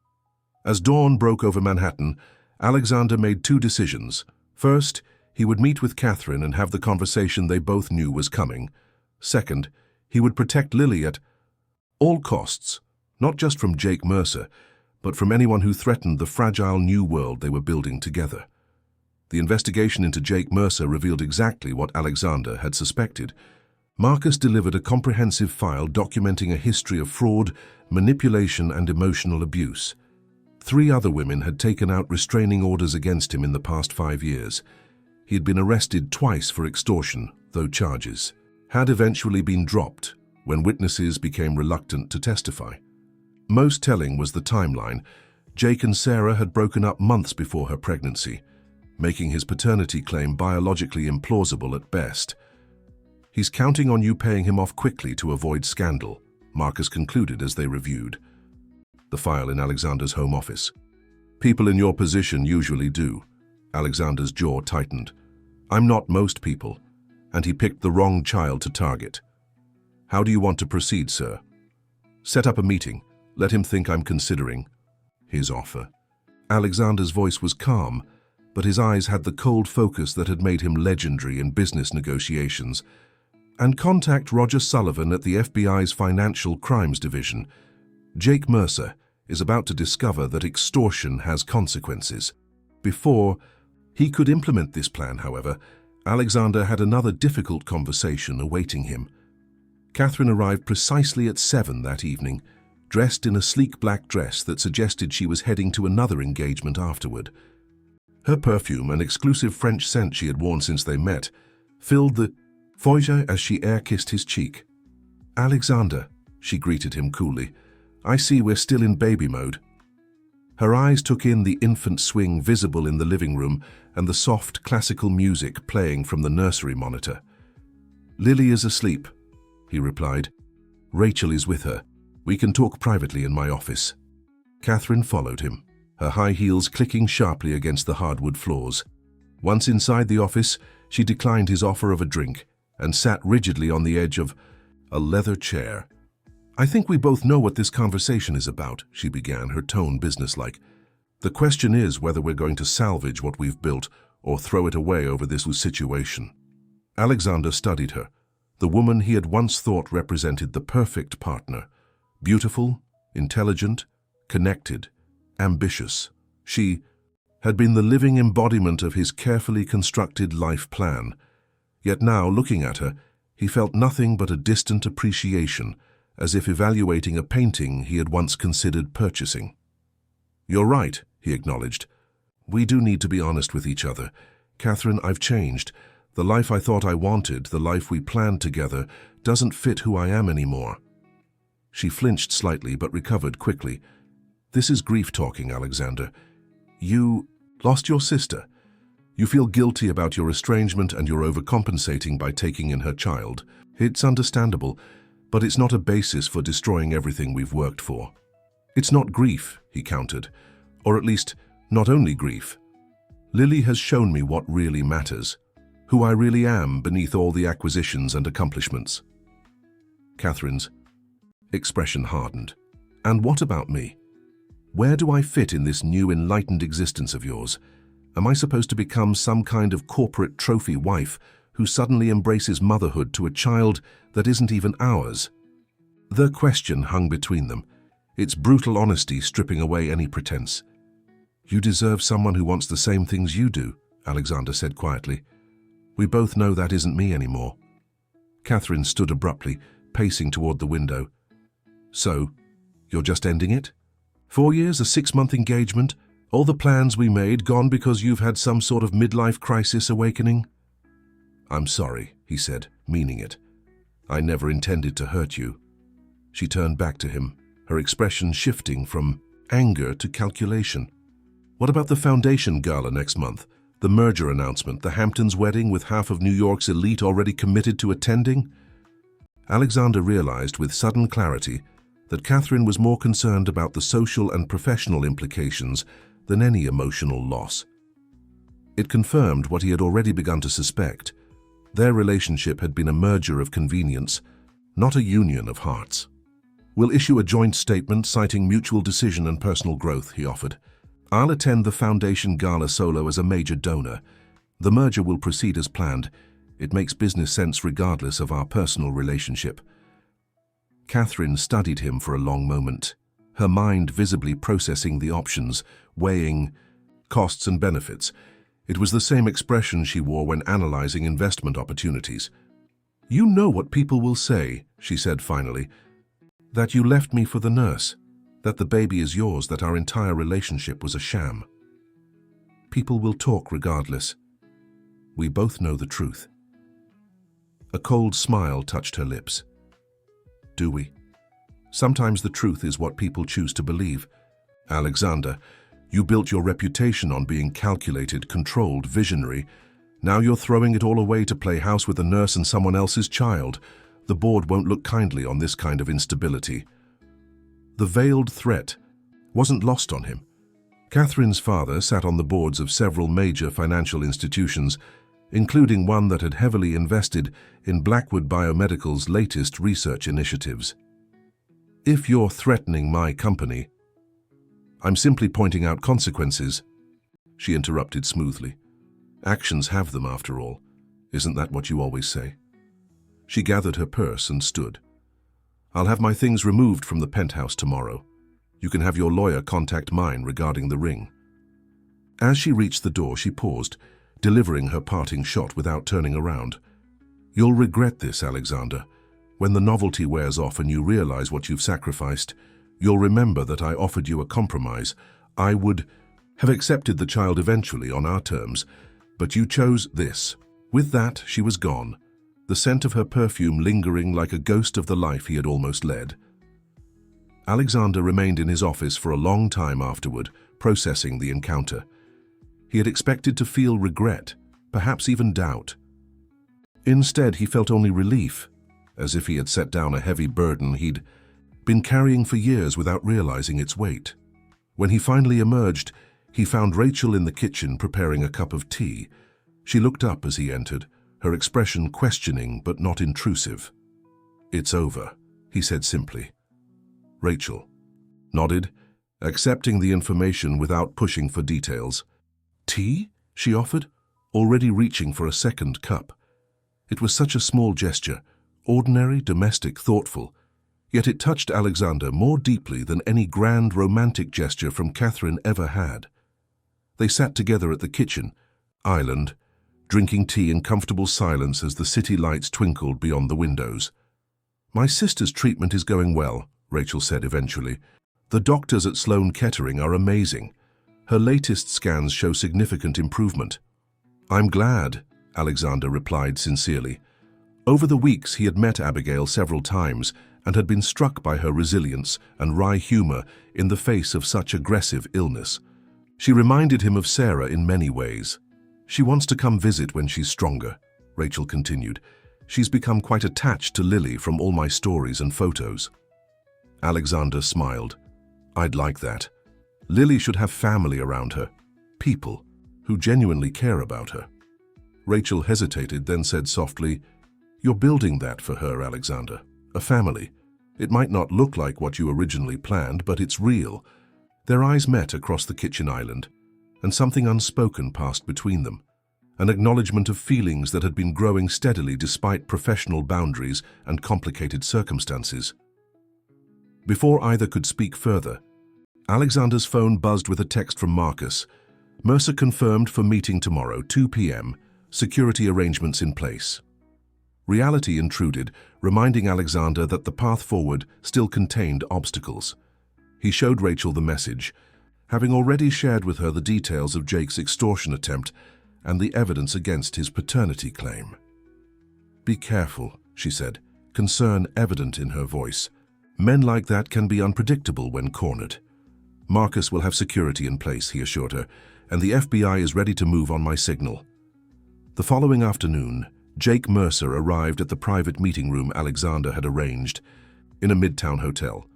As dawn broke over Manhattan, Alexander made two decisions. First, he would meet with Catherine and have the conversation they both knew was coming. Second, he would protect Lily at all costs, not just from Jake Mercer, but from anyone who threatened the fragile new world they were building together. The investigation into Jake Mercer revealed exactly what Alexander had suspected. Marcus delivered a comprehensive file documenting a history of fraud, manipulation, and emotional abuse. 3 other women had taken out restraining orders against him in the past 5 years. He had been arrested twice for extortion, though charges had eventually been dropped when witnesses became reluctant to testify. Most telling was the timeline. Jake and Sarah had broken up months before her pregnancy, making his paternity claim biologically implausible at best. "He's counting on you paying him off quickly to avoid scandal," Marcus concluded as they reviewed the file in Alexander's home office. "People in your position usually do." Alexander's jaw tightened. "I'm not most people, and he picked the wrong child to target. How do you want to proceed, sir?" "Set up a meeting. Let him think I'm considering his offer." Alexander's voice was calm, but his eyes had the cold focus that had made him legendary in business negotiations. "And contact Roger Sullivan at the FBI's Financial Crimes Division. Jake Mercer is about to discover that extortion has consequences." Before he could implement this plan, however, Alexander had another difficult conversation awaiting him. Catherine arrived precisely at 7 that evening, dressed in a sleek black dress that suggested she was heading to another engagement afterward. Her perfume, an exclusive French scent she had worn since they met, filled the foyer as she air-kissed his cheek. "Alexander," she greeted him coolly, "I see we're still in baby mode." Her eyes took in the infant swing visible in the living room and the soft classical music playing from the nursery monitor. "Lily is asleep," he replied. "Rachel is with her. We can talk privately in my office." Catherine followed him, her high heels clicking sharply against the hardwood floors. Once inside the office, she declined his offer of a drink and sat rigidly on the edge of a leather chair. "I think we both know what this conversation is about," she began, her tone businesslike. "The question is whether we're going to salvage what we've built or throw it away over this situation." Alexander studied her. The woman he had once thought represented the perfect partner. Beautiful, intelligent, connected, ambitious. She had been the living embodiment of his carefully constructed life plan. Yet now, looking at her, he felt nothing but a distant appreciation, as if evaluating a painting he had once considered purchasing. "You're right," he acknowledged. "We do need to be honest with each other. Catherine, I've changed. The life I thought I wanted, the life we planned together, doesn't fit who I am anymore." She flinched slightly but recovered quickly. "This is grief talking, Alexander. You lost your sister. You feel guilty about your estrangement and you're overcompensating by taking in her child. It's understandable, but it's not a basis for destroying everything we've worked for." "It's not grief," he countered, "or at least not only grief. Lily has shown me what really matters, who I really am beneath all the acquisitions and accomplishments." Catherine's expression hardened. "And what about me? Where do I fit in this new enlightened existence of yours? Am I supposed to become some kind of corporate trophy wife who suddenly embraces motherhood to a child that isn't even ours?" The question hung between them, its brutal honesty stripping away any pretense. "You deserve someone who wants the same things you do," Alexander said quietly. "We both know that isn't me anymore." Catherine stood abruptly, pacing toward the window. So, you're just ending it? 4 years, a 6-month engagement, all the plans we made gone because you've had some sort of midlife crisis awakening? I'm sorry, he said, meaning it. I never intended to hurt you. She turned back to him, her expression shifting from anger to calculation. What about the foundation gala next month? The merger announcement, the Hamptons wedding with half of New York's elite already committed to attending? Alexander realized with sudden clarity that Catherine was more concerned about the social and professional implications than any emotional loss. It confirmed what he had already begun to suspect. Their relationship had been a merger of convenience, not a union of hearts. We'll issue a joint statement citing mutual decision and personal growth, he offered. I'll attend the Foundation Gala solo as a major donor. The merger will proceed as planned. It makes business sense regardless of our personal relationship. Catherine studied him for a long moment, her mind visibly processing the options, weighing costs and benefits. It was the same expression she wore when analyzing investment opportunities. You know what people will say, she said finally, that you left me for the nurse, that the baby is yours, that our entire relationship was a sham. People will talk regardless. We both know the truth. A cold smile touched her lips. Do we? Sometimes the truth is what people choose to believe. Alexander, you built your reputation on being calculated, controlled, visionary. Now you're throwing it all away to play house with a nurse and someone else's child. The board won't look kindly on this kind of instability. The veiled threat wasn't lost on him. Catherine's father sat on the boards of several major financial institutions, including one that had heavily invested in Blackwood Biomedical's latest research initiatives. If you're threatening my company, I'm simply pointing out consequences, she interrupted smoothly. Actions have them after all. Isn't that what you always say? She gathered her purse and stood. I'll have my things removed from the penthouse tomorrow. You can have your lawyer contact mine regarding the ring. As she reached the door, she paused, delivering her parting shot without turning around. You'll regret this, Alexander. When the novelty wears off and you realize what you've sacrificed, you'll remember that I offered you a compromise. I would have accepted the child eventually on our terms, but you chose this. With that, she was gone, the scent of her perfume lingering like a ghost of the life he had almost led. Alexander remained in his office for a long time afterward, processing the encounter. He had expected to feel regret, perhaps even doubt. Instead, he felt only relief, as if he had set down a heavy burden he'd been carrying for years without realizing its weight. When he finally emerged, he found Rachel in the kitchen preparing a cup of tea. She looked up as he entered, her expression questioning but not intrusive. It's over, he said simply. Rachel nodded, accepting the information without pushing for details. Tea? She offered, already reaching for a second cup. It was such a small gesture, ordinary, domestic, thoughtful, yet it touched Alexander more deeply than any grand romantic gesture from Catherine ever had. They sat together at the kitchen island, drinking tea in comfortable silence as the city lights twinkled beyond the windows. My sister's treatment is going well, Rachel said eventually. The doctors at Sloan Kettering are amazing. Her latest scans show significant improvement. I'm glad, Alexander replied sincerely. Over the weeks, he had met Abigail several times and had been struck by her resilience and wry humor in the face of such aggressive illness. She reminded him of Sarah in many ways. She wants to come visit when she's stronger, Rachel continued. She's become quite attached to Lily from all my stories and photos. Alexander smiled. I'd like that. Lily should have family around her, people who genuinely care about her. Rachel hesitated, then said softly, You're building that for her, Alexander. A family. It might not look like what you originally planned, but it's real. Their eyes met across the kitchen island, and something unspoken passed between them, an acknowledgement of feelings that had been growing steadily despite professional boundaries and complicated circumstances. Before either could speak further, Alexander's phone buzzed with a text from Marcus. Mercer confirmed for meeting tomorrow, 2 p.m., security arrangements in place. Reality intruded, reminding Alexander that the path forward still contained obstacles. He showed Rachel the message, having already shared with her the details of Jake's extortion attempt and the evidence against his paternity claim. "Be careful," she said, concern evident in her voice. "Men like that can be unpredictable when cornered." "Marcus will have security in place," he assured her, "and the FBI is ready to move on my signal." The following afternoon, Jake Mercer arrived at the private meeting room Alexander had arranged in a midtown hotel.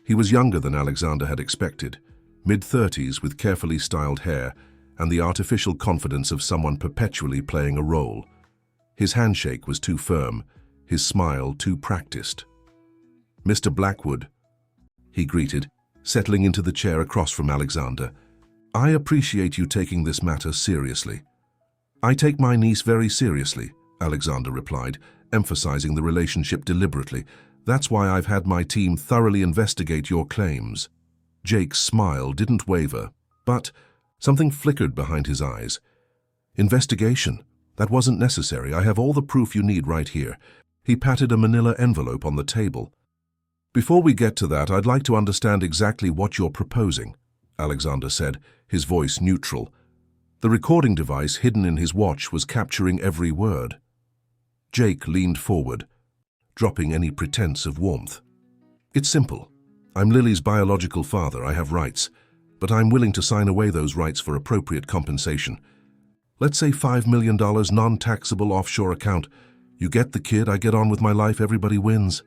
He was younger than Alexander had expected, mid-30s with carefully styled hair and the artificial confidence of someone perpetually playing a role. His handshake was too firm, his smile too practiced. "Mr. Blackwood," he greeted, settling into the chair across from Alexander. "I appreciate you taking this matter seriously." "I take my niece very seriously," Alexander replied, emphasizing the relationship deliberately. "That's why I've had my team thoroughly investigate your claims." Jake's smile didn't waver, but something flickered behind his eyes. "Investigation? That wasn't necessary. I have all the proof you need right here." He patted a manila envelope on the table. "Before we get to that, I'd like to understand exactly what you're proposing," Alexander said, his voice neutral. The recording device hidden in his watch was capturing every word. Jake leaned forward, dropping any pretense of warmth. "It's simple. I'm Lily's biological father. I have rights, but I'm willing to sign away those rights for appropriate compensation. Let's say $5 million non-taxable offshore account. You get the kid, I get on with my life, everybody wins."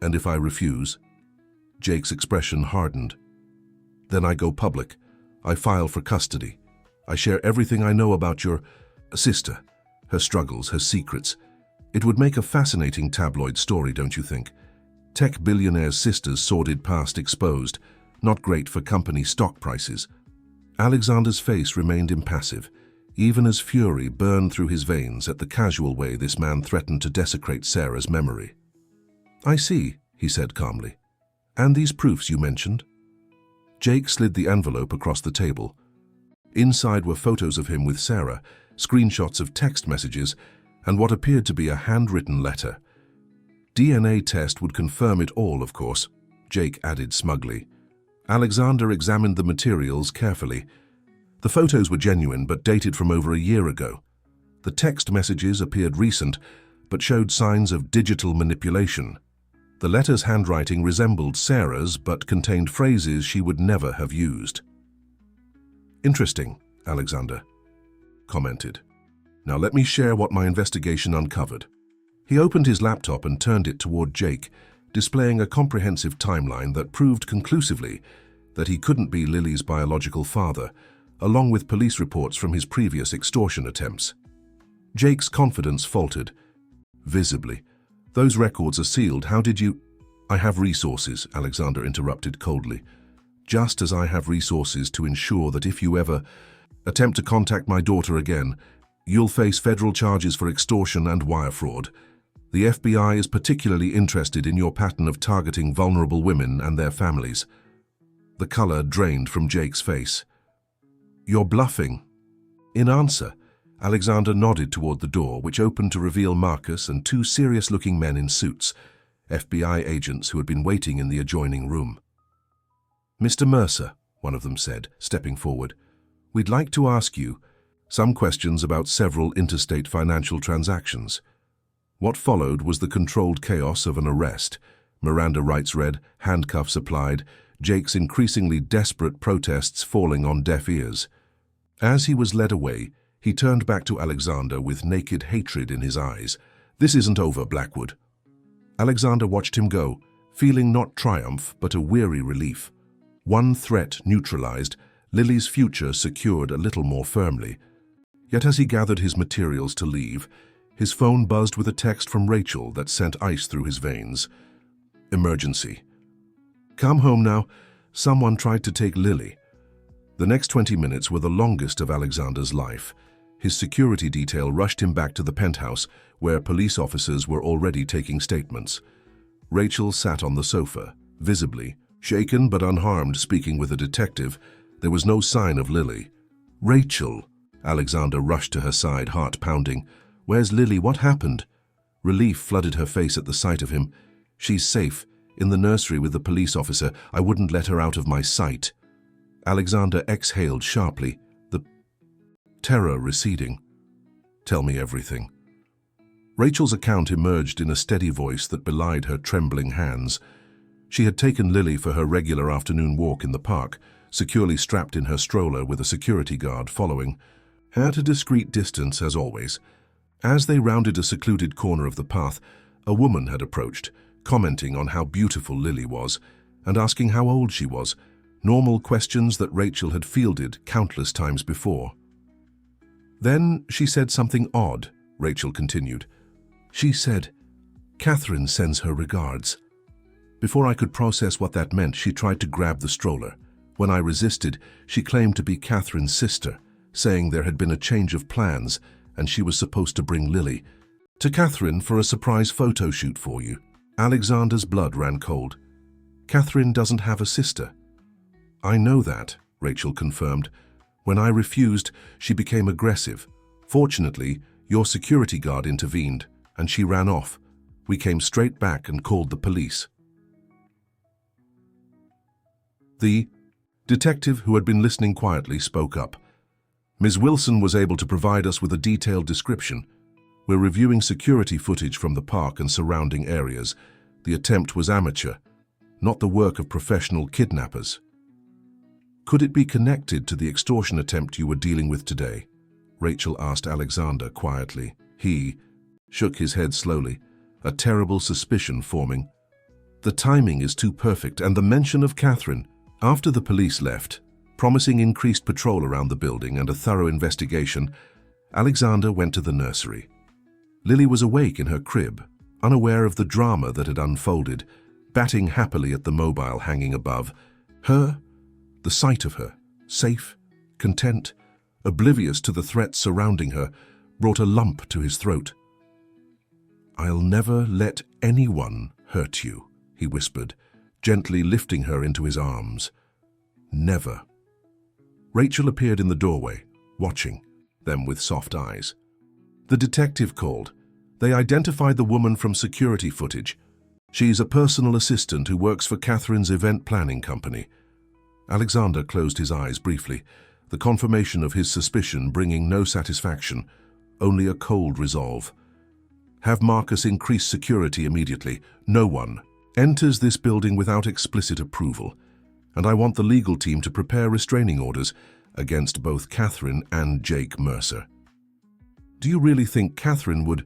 "And if I refuse?" Jake's expression hardened. "Then I go public. I file for custody. I share everything I know about your sister, her struggles, her secrets. It would make a fascinating tabloid story, don't you think? Tech billionaire's sister's sordid past exposed. Not great for company stock prices." Alexander's face remained impassive, even as fury burned through his veins at the casual way this man threatened to desecrate Sarah's memory. "I see," he said calmly. "And these proofs you mentioned?" Jake slid the envelope across the table. Inside were photos of him with Sarah, screenshots of text messages, and what appeared to be a handwritten letter. "DNA test would confirm it all, of course," Jake added smugly. Alexander examined the materials carefully. The photos were genuine but dated from over a year ago. The text messages appeared recent but showed signs of digital manipulation. The letter's handwriting resembled Sarah's but contained phrases she would never have used. "Interesting," Alexander commented. "Now let me share what my investigation uncovered." He opened his laptop and turned it toward Jake, displaying a comprehensive timeline that proved conclusively that he couldn't be Lily's biological father, along with police reports from his previous extortion attempts. Jake's confidence faltered, visibly. "Those records are sealed. How did you—" "I have resources," Alexander interrupted coldly. "Just as I have resources to ensure that if you ever attempt to contact my daughter again, you'll face federal charges for extortion and wire fraud. The FBI is particularly interested in your pattern of targeting vulnerable women and their families." The color drained from Jake's face. "You're bluffing." In answer, Alexander nodded toward the door, which opened to reveal Marcus and two serious-looking men in suits, FBI agents who had been waiting in the adjoining room. "Mr. Mercer," one of them said, stepping forward, "we'd like to ask you some questions about several interstate financial transactions." What followed was the controlled chaos of an arrest. Miranda rights read, handcuffs applied, Jake's increasingly desperate protests falling on deaf ears. As he was led away, he turned back to Alexander with naked hatred in his eyes. "This isn't over, Blackwood." Alexander watched him go, feeling not triumph but a weary relief. One threat neutralized, Lily's future secured a little more firmly. Yet as he gathered his materials to leave, his phone buzzed with a text from Rachel that sent ice through his veins. "Emergency. Come home now. Someone tried to take Lily." The next 20 minutes were the longest of Alexander's life. His security detail rushed him back to the penthouse, where police officers were already taking statements. Rachel sat on the sofa, visibly shaken but unharmed, speaking with a detective. There was no sign of Lily. "Rachel!" Alexander rushed to her side, heart pounding. "Where's Lily? What happened?" Relief flooded her face at the sight of him. She's safe, in the nursery with the police officer. I wouldn't let her out of my sight. Alexander exhaled sharply, the terror receding. Tell me everything. Rachel's account emerged in a steady voice that belied her trembling hands. She had taken Lily for her regular afternoon walk in the park, securely strapped in her stroller with a security guard following, at a discreet distance as always. As they rounded a secluded corner of the path, a woman had approached, commenting on how beautiful Lily was, and asking how old she was, normal questions that Rachel had fielded countless times before. Then she said something odd, Rachel continued. She said, "Catherine sends her regards." Before I could process what that meant, she tried to grab the stroller. When I resisted, she claimed to be Catherine's sister, saying there had been a change of plans and she was supposed to bring Lily to Catherine for a surprise photo shoot for you. Alexander's blood ran cold. Catherine doesn't have a sister. I know that, Rachel confirmed. When I refused, she became aggressive. Fortunately, your security guard intervened, and she ran off. We came straight back and called the police. The detective, who had been listening quietly, spoke up. Ms. Wilson was able to provide us with a detailed description. We're reviewing security footage from the park and surrounding areas. The attempt was amateur, not the work of professional kidnappers. Could it be connected to the extortion attempt you were dealing with today? Rachel asked Alexander quietly. He shook his head slowly, a terrible suspicion forming. The timing is too perfect, and the mention of Catherine. After the police left, promising increased patrol around the building and a thorough investigation, Alexander went to the nursery. Lily was awake in her crib, unaware of the drama that had unfolded, batting happily at the mobile hanging above. The sight of her, safe, content, oblivious to the threats surrounding her, brought a lump to his throat. "I'll never let anyone hurt you," he whispered, gently lifting her into his arms. Never. Rachel appeared in the doorway, watching them with soft eyes. The detective called. They identified the woman from security footage. She's a personal assistant who works for Catherine's event planning company. Alexander closed his eyes briefly, the confirmation of his suspicion bringing no satisfaction, only a cold resolve. Have Marcus increase security immediately. No one enters this building without explicit approval, and I want the legal team to prepare restraining orders against both Catherine and Jake Mercer. Do you really think Catherine would?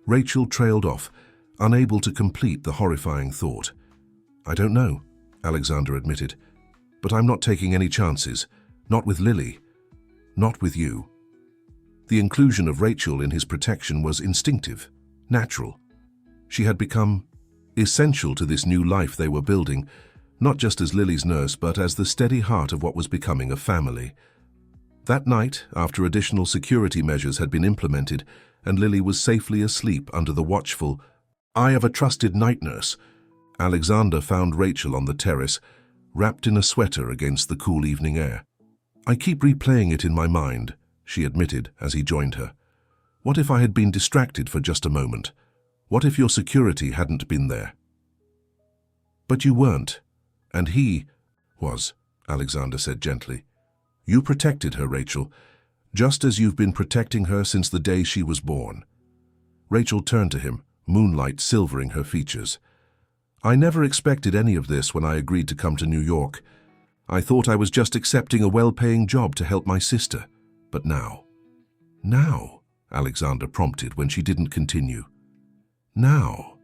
Rachel trailed off, unable to complete the horrifying thought. I don't know, Alexander admitted, but I'm not taking any chances. Not with Lily. Not with you. The inclusion of Rachel in his protection was instinctive, natural. She had become essential to this new life they were building, not just as Lily's nurse, but as the steady heart of what was becoming a family. That night, after additional security measures had been implemented and Lily was safely asleep under the watchful eye of a trusted night nurse, Alexander found Rachel on the terrace, wrapped in a sweater against the cool evening air. I keep replaying it in my mind, she admitted as he joined her. What if I had been distracted for just a moment? What if your security hadn't been there? But you weren't, and he was, Alexander said gently. You protected her, Rachel, just as you've been protecting her since the day she was born. Rachel turned to him, moonlight silvering her features. I never expected any of this when I agreed to come to New York. I thought I was just accepting a well-paying job to help my sister. But now, Alexander prompted when she didn't continue. Now,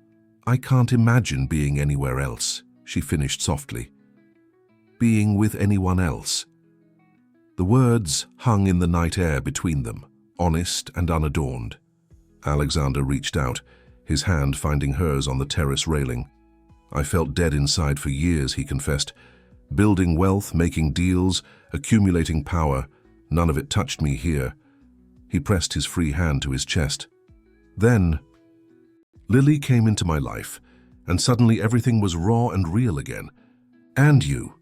I can't imagine being anywhere else, she finished softly. Being with anyone else. The words hung in the night air between them, honest and unadorned. Alexander reached out, his hand finding hers on the terrace railing. I felt dead inside for years, he confessed. Building wealth, making deals, accumulating power, none of it touched me here. He pressed his free hand to his chest. Then, Lily came into my life, and suddenly everything was raw and real again. And you.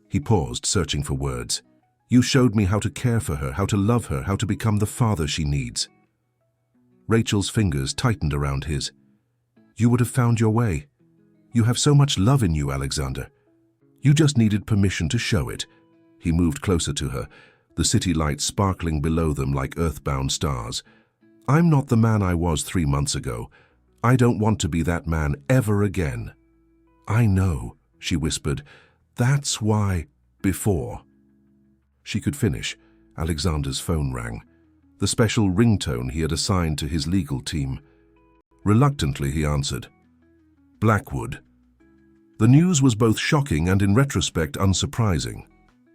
He paused, searching for words. You showed me how to care for her, how to love her, how to become the father she needs. Rachel's fingers tightened around his. "You would have found your way. You have so much love in you, Alexander. You just needed permission to show it." He moved closer to her, the city lights sparkling below them like earthbound stars. "I'm not the man I was 3 months ago. I don't want to be that man ever again." "I know," she whispered. "That's why, before." She could finish. Alexander's phone rang, the special ringtone he had assigned to his legal team. Reluctantly, he answered. Blackwood. The news was both shocking and, in retrospect, unsurprising.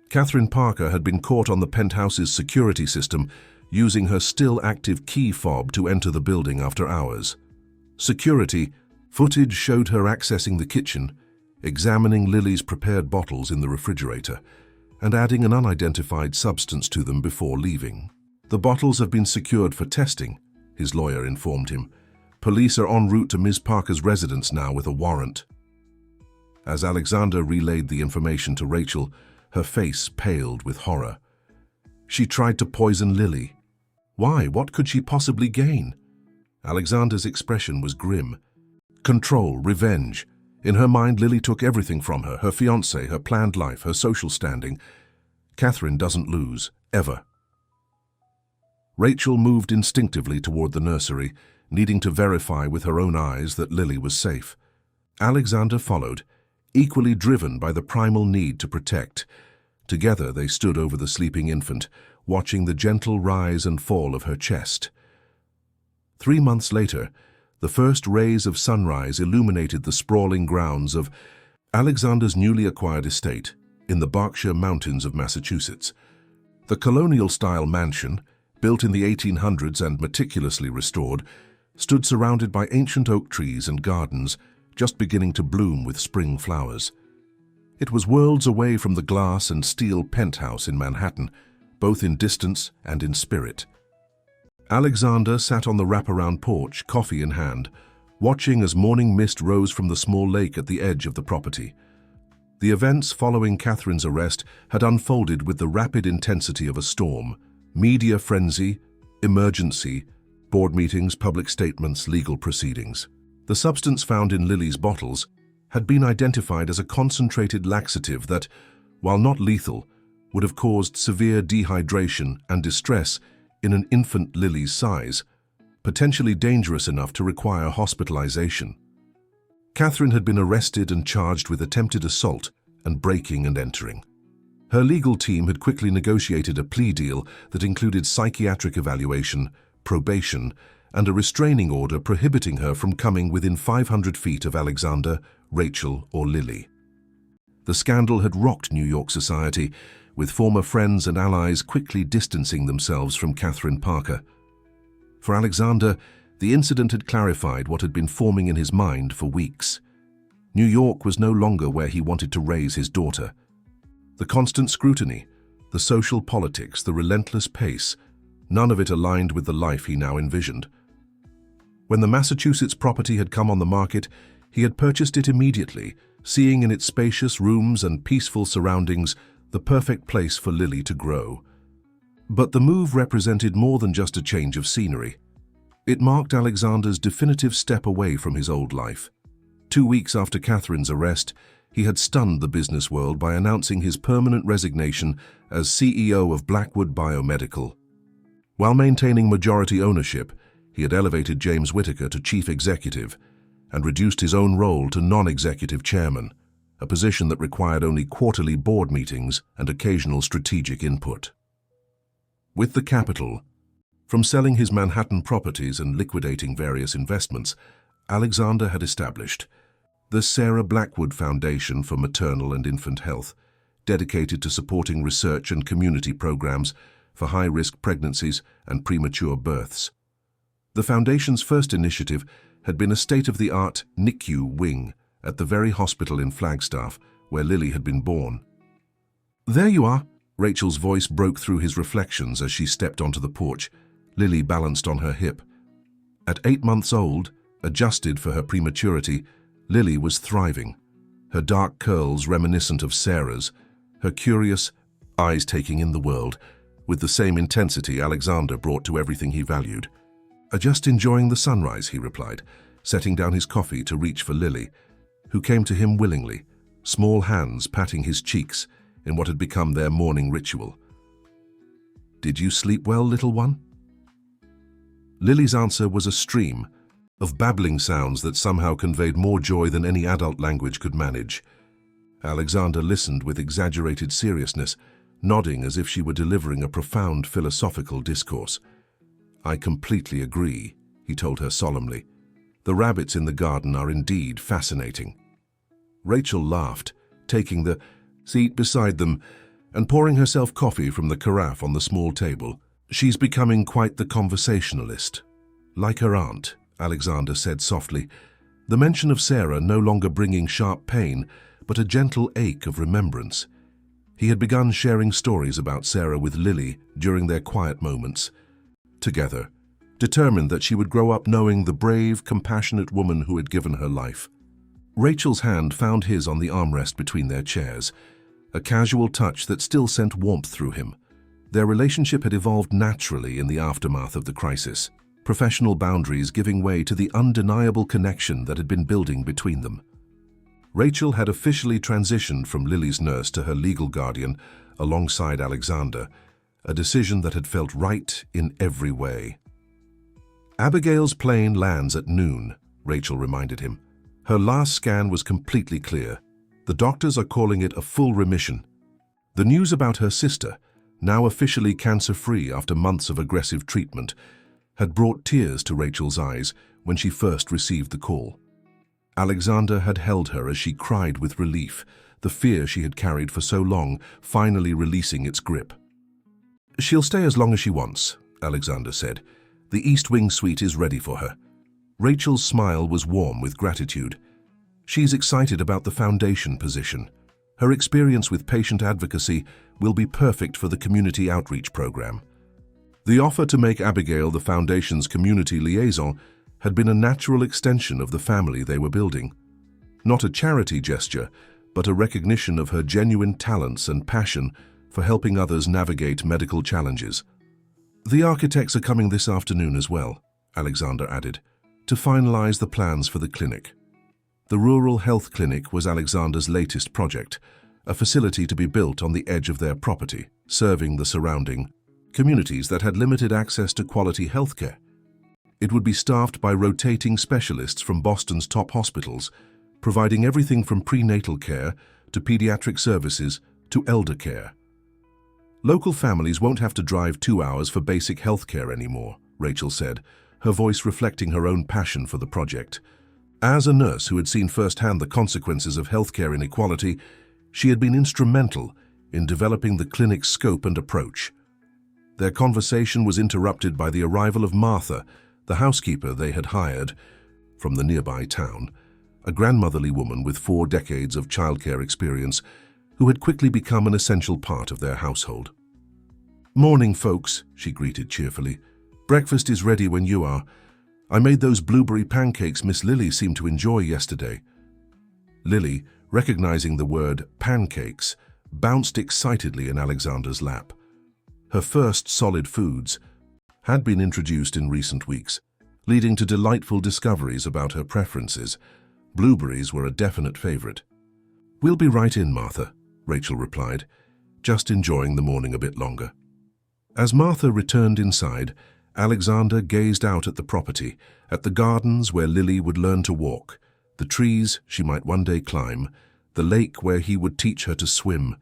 Catherine Parker had been caught on the penthouse's security system, using her still-active key fob to enter the building after hours. Security footage showed her accessing the kitchen, examining Lily's prepared bottles in the refrigerator, and adding an unidentified substance to them before leaving. "The bottles have been secured for testing," his lawyer informed him. "Police are en route to Ms. Parker's residence now with a warrant." As Alexander relayed the information to Rachel, her face paled with horror. She tried to poison Lily. Why? What could she possibly gain? Alexander's expression was grim. Control, revenge. In her mind, Lily took everything from her, her fiancé, her planned life, her social standing. Catherine doesn't lose, ever. Rachel moved instinctively toward the nursery, needing to verify with her own eyes that Lily was safe. Alexander followed, equally driven by the primal need to protect. Together they stood over the sleeping infant, watching the gentle rise and fall of her chest. 3 months later, the first rays of sunrise illuminated the sprawling grounds of Alexander's newly acquired estate in the Berkshire Mountains of Massachusetts. The colonial-style mansion, built in the 1800s and meticulously restored, stood surrounded by ancient oak trees and gardens just beginning to bloom with spring flowers. It was worlds away from the glass and steel penthouse in Manhattan, both in distance and in spirit. Alexander sat on the wraparound porch, coffee in hand, watching as morning mist rose from the small lake at the edge of the property. The events following Catherine's arrest had unfolded with the rapid intensity of a storm. Media frenzy, emergency, board meetings, public statements, legal proceedings. The substance found in Lily's bottles had been identified as a concentrated laxative that, while not lethal, would have caused severe dehydration and distress in an infant Lily's size, potentially dangerous enough to require hospitalization. Catherine had been arrested and charged with attempted assault and breaking and entering. Her legal team had quickly negotiated a plea deal that included psychiatric evaluation, probation, and a restraining order prohibiting her from coming within 500 feet of Alexander, Rachel, or Lily. The scandal had rocked New York society, with former friends and allies quickly distancing themselves from Catherine Parker. For Alexander, the incident had clarified what had been forming in his mind for weeks. New York was no longer where he wanted to raise his daughter. The constant scrutiny, the social politics, the relentless pace, none of it aligned with the life he now envisioned. When the Massachusetts property had come on the market, he had purchased it immediately, seeing in its spacious rooms and peaceful surroundings the perfect place for Lily to grow. But the move represented more than just a change of scenery. It marked Alexander's definitive step away from his old life. 2 weeks after Catherine's arrest, he had stunned the business world by announcing his permanent resignation as CEO of Blackwood Biomedical. While maintaining majority ownership, he had elevated James Whitaker to chief executive and reduced his own role to non-executive chairman, a position that required only quarterly board meetings and occasional strategic input. With the capital, from selling his Manhattan properties and liquidating various investments, Alexander had established the Sarah Blackwood Foundation for Maternal and Infant Health, dedicated to supporting research and community programs for high-risk pregnancies and premature births. The foundation's first initiative had been a state-of-the-art NICU wing at the very hospital in Flagstaff where Lily had been born. "There you are," Rachel's voice broke through his reflections as she stepped onto the porch, Lily balanced on her hip. At 8 months old, adjusted for her prematurity, Lily was thriving, her dark curls reminiscent of Sarah's, her curious eyes taking in the world, with the same intensity Alexander brought to everything he valued. Just enjoying the sunrise," he replied, setting down his coffee to reach for Lily, who came to him willingly, small hands patting his cheeks in what had become their morning ritual. "Did you sleep well, little one?" Lily's answer was a stream of babbling sounds that somehow conveyed more joy than any adult language could manage. Alexander listened with exaggerated seriousness, nodding as if she were delivering a profound philosophical discourse. "I completely agree," he told her solemnly. "The rabbits in the garden are indeed fascinating." Rachel laughed, taking the seat beside them and pouring herself coffee from the carafe on the small table. "She's becoming quite the conversationalist. Like her aunt," Alexander said softly, the mention of Sarah no longer bringing sharp pain, but a gentle ache of remembrance. He had begun sharing stories about Sarah with Lily during their quiet moments together, determined that she would grow up knowing the brave, compassionate woman who had given her life. Rachel's hand found his on the armrest between their chairs, a casual touch that still sent warmth through him. Their relationship had evolved naturally in the aftermath of the crisis, professional boundaries giving way to the undeniable connection that had been building between them. Rachel had officially transitioned from Lily's nurse to her legal guardian alongside Alexander, a decision that had felt right in every way. "Abigail's plane lands at noon," Rachel reminded him. "Her last scan was completely clear. The doctors are calling it a full remission." The news about her sister, now officially cancer-free after months of aggressive treatment, had brought tears to Rachel's eyes when she first received the call. Alexander had held her as she cried with relief, the fear she had carried for so long finally releasing its grip. "She'll stay as long as she wants," Alexander said. "The East Wing suite is ready for her." Rachel's smile was warm with gratitude. She's excited about the foundation position. Her experience with patient advocacy will be perfect for the community outreach program. The offer to make Abigail the foundation's community liaison had been a natural extension of the family they were building. Not a charity gesture, but a recognition of her genuine talents and passion for helping others navigate medical challenges. "The architects are coming this afternoon as well," Alexander added, "to finalize the plans for the clinic." The rural health clinic was Alexander's latest project, a facility to be built on the edge of their property, serving the surrounding communities that had limited access to quality healthcare. It would be staffed by rotating specialists from Boston's top hospitals, providing everything from prenatal care to pediatric services to elder care. "Local families won't have to drive 2 hours for basic healthcare anymore," Rachel said, her voice reflecting her own passion for the project. As a nurse who had seen firsthand the consequences of healthcare inequality, she had been instrumental in developing the clinic's scope and approach. Their conversation was interrupted by the arrival of Martha, the housekeeper they had hired from the nearby town, a grandmotherly woman with 4 decades of childcare experience who had quickly become an essential part of their household. "Morning, folks," she greeted cheerfully. "Breakfast is ready when you are. I made those blueberry pancakes Miss Lily seemed to enjoy yesterday." Lily, recognizing the word pancakes, bounced excitedly in Alexander's lap. Her first solid foods had been introduced in recent weeks, leading to delightful discoveries about her preferences. Blueberries were a definite favorite. "We'll be right in, Martha," Rachel replied, just enjoying the morning a bit longer. As Martha returned inside, Alexander gazed out at the property, at the gardens where Lily would learn to walk, the trees she might one day climb, the lake where he would teach her to swim.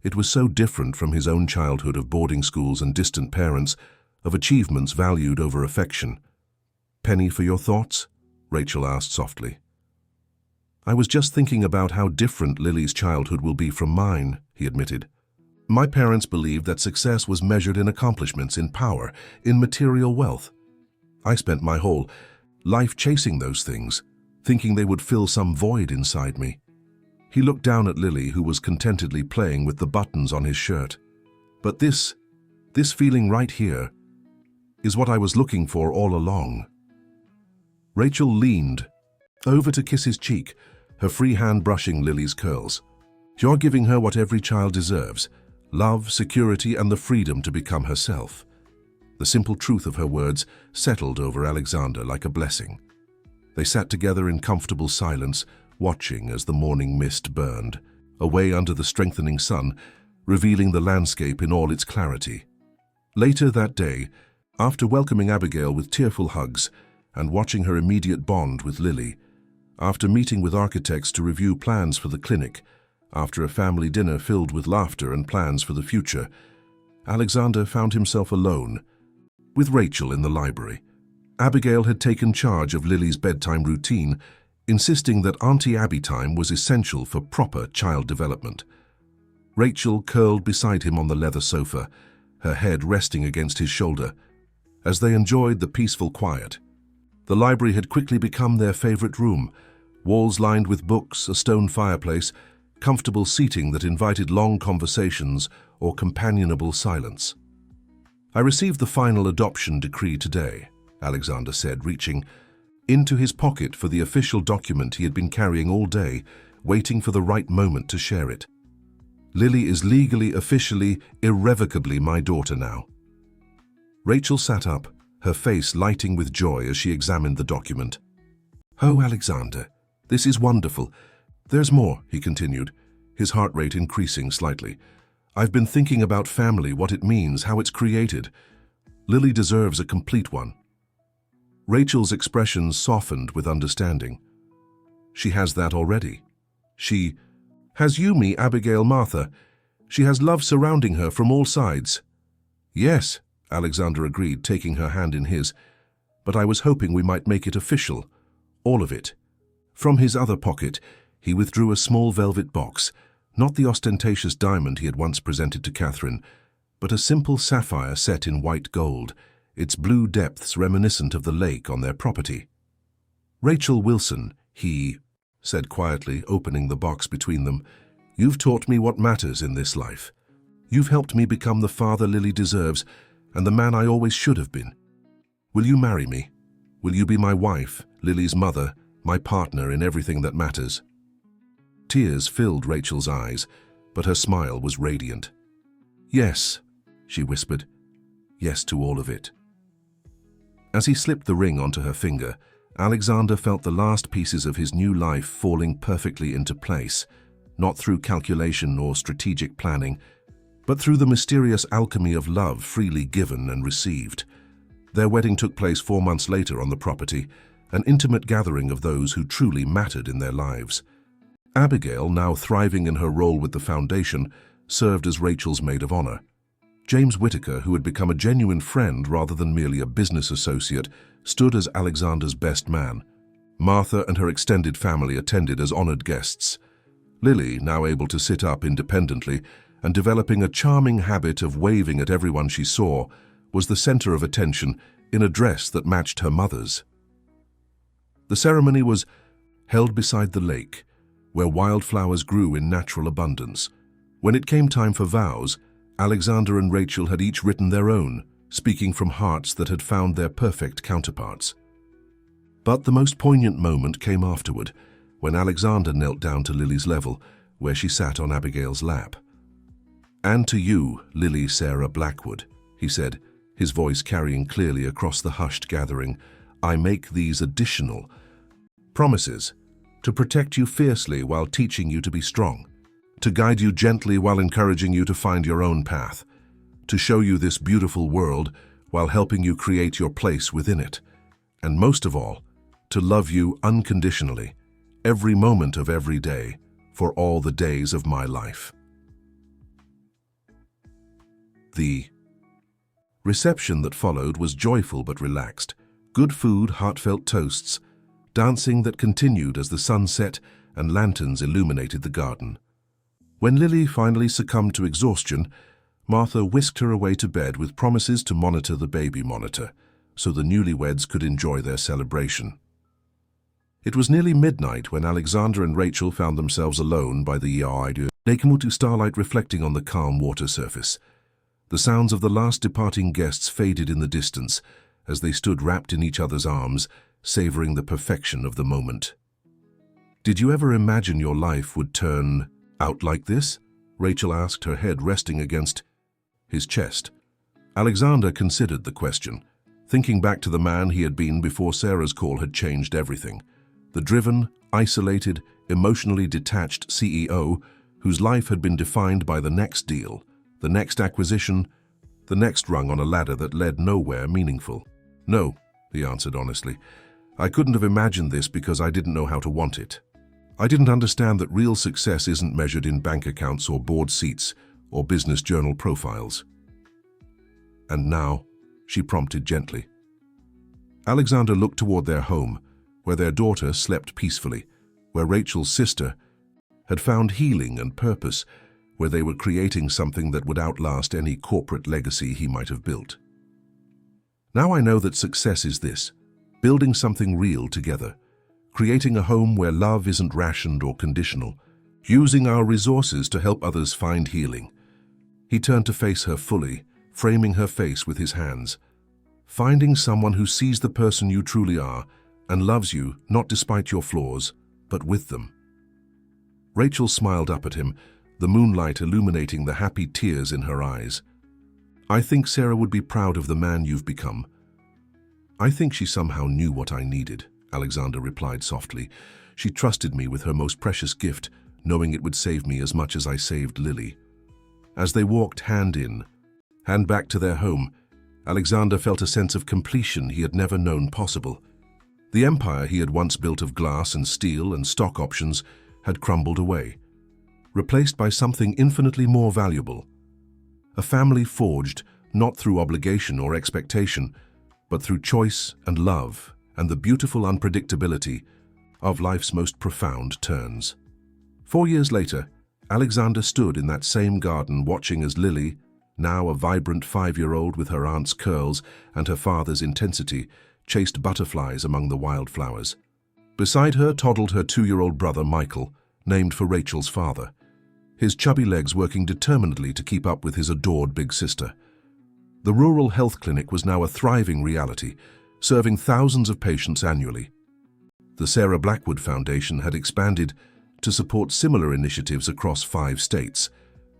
It was so different from his own childhood of boarding schools and distant parents, of achievements valued over affection. "Penny for your thoughts?" Rachel asked softly. "I was just thinking about how different Lily's childhood will be from mine," he admitted. "My parents believed that success was measured in accomplishments, in power, in material wealth. I spent my whole life chasing those things, thinking they would fill some void inside me." He looked down at Lily, who was contentedly playing with the buttons on his shirt. "But this feeling right here is what I was looking for all along." Rachel leaned over to kiss his cheek, her free hand brushing Lily's curls. "You're giving her what every child deserves, love, security, and the freedom to become herself." The simple truth of her words settled over Alexander like a blessing. They sat together in comfortable silence, watching as the morning mist burned, away under the strengthening sun, revealing the landscape in all its clarity. Later that day, after welcoming Abigail with tearful hugs and watching her immediate bond with Lily, after meeting with architects to review plans for the clinic, after a family dinner filled with laughter and plans for the future, Alexander found himself alone, with Rachel in the library. Abigail had taken charge of Lily's bedtime routine, insisting that Auntie Abby time was essential for proper child development. Rachel curled beside him on the leather sofa, her head resting against his shoulder, as they enjoyed the peaceful quiet. The library had quickly become their favorite room, walls lined with books, a stone fireplace, comfortable seating that invited long conversations or companionable silence. "I received the final adoption decree today," Alexander said, reaching into his pocket for the official document he had been carrying all day, waiting for the right moment to share it. "Lily is legally, officially, irrevocably my daughter now." Rachel sat up, her face lighting with joy as she examined the document. "Oh, Alexander, this is wonderful. There's more," he continued, his heart rate increasing slightly. "I've been thinking about family, what it means, how it's created. Lily deserves a complete one." Rachel's expression softened with understanding. "She has that already. She has you, me, Abigail, Martha. She has love surrounding her from all sides." "Yes," Alexander agreed, taking her hand in his, "but I was hoping we might make it official. All of it." From his other pocket, he withdrew a small velvet box, not the ostentatious diamond he had once presented to Catherine, but a simple sapphire set in white gold, its blue depths reminiscent of the lake on their property. "Rachel Wilson," he said quietly, opening the box between them, "you've taught me what matters in this life. You've helped me become the father Lily deserves and the man I always should have been. Will you marry me? Will you be my wife, Lily's mother, my partner in everything that matters?" Tears filled Rachel's eyes, but her smile was radiant. "Yes," she whispered. "Yes to all of it." As he slipped the ring onto her finger, Alexander felt the last pieces of his new life falling perfectly into place, not through calculation or strategic planning, but through the mysterious alchemy of love freely given and received. Their wedding took place 4 months later on the property, an intimate gathering of those who truly mattered in their lives. Abigail, now thriving in her role with the foundation, served as Rachel's maid of honor. James Whitaker, who had become a genuine friend rather than merely a business associate, stood as Alexander's best man. Martha and her extended family attended as honored guests. Lily, now able to sit up independently and developing a charming habit of waving at everyone she saw, was the center of attention in a dress that matched her mother's. The ceremony was held beside the lake, where wildflowers grew in natural abundance. When it came time for vows, Alexander and Rachel had each written their own, speaking from hearts that had found their perfect counterparts. But the most poignant moment came afterward, when Alexander knelt down to Lily's level, where she sat on Abigail's lap. "And to you, Lily Sarah Blackwood," he said, his voice carrying clearly across the hushed gathering, "I make these additional promises to protect you fiercely while teaching you to be strong, to guide you gently while encouraging you to find your own path, to show you this beautiful world while helping you create your place within it, and most of all, to love you unconditionally, every moment of every day, for all the days of my life." The reception that followed was joyful but relaxed. Good food, heartfelt toasts, dancing that continued as the sun set and lanterns illuminated the garden. When Lily finally succumbed to exhaustion, Martha whisked her away to bed with promises to monitor the baby monitor, so the newlyweds could enjoy their celebration. It was nearly midnight when Alexander and Rachel found themselves alone by the Yaaidu starlight reflecting on the calm water surface. The sounds of the last departing guests faded in the distance as they stood wrapped in each other's arms, savoring the perfection of the moment. "Did you ever imagine your life would turn out like this?" Rachel asked, her head resting against his chest. Alexander considered the question, thinking back to the man he had been before Sarah's call had changed everything. The driven, isolated, emotionally detached CEO whose life had been defined by the next deal, the next acquisition, the next rung on a ladder that led nowhere meaningful. "No," he answered honestly. "I couldn't have imagined this because I didn't know how to want it. I didn't understand that real success isn't measured in bank accounts or board seats or business journal profiles." "And now?" she prompted gently. Alexander looked toward their home, where their daughter slept peacefully, where Rachel's sister had found healing and purpose, where they were creating something that would outlast any corporate legacy he might have built. "Now I know that success is this, building something real together, creating a home where love isn't rationed or conditional, using our resources to help others find healing." He turned to face her fully, framing her face with his hands. "Finding someone who sees the person you truly are and loves you not despite your flaws, but with them." Rachel smiled up at him, the moonlight illuminating the happy tears in her eyes. "I think Sarah would be proud of the man you've become." "I think she somehow knew what I needed," Alexander replied softly. "She trusted me with her most precious gift, knowing it would save me as much as I saved Lily." As they walked hand in, hand back to their home, Alexander felt a sense of completion he had never known possible. The empire he had once built of glass and steel and stock options had crumbled away, replaced by something infinitely more valuable. A family forged not through obligation or expectation, but through choice and love and the beautiful unpredictability of life's most profound turns. 4 years later, Alexander stood in that same garden watching as Lily, now a vibrant 5-year-old with her aunt's curls and her father's intensity, chased butterflies among the wildflowers. Beside her toddled her 2-year-old brother Michael, named for Rachel's father, his chubby legs working determinedly to keep up with his adored big sister. The rural health clinic was now a thriving reality, serving thousands of patients annually. The Sarah Blackwood Foundation had expanded to support similar initiatives across 5 states,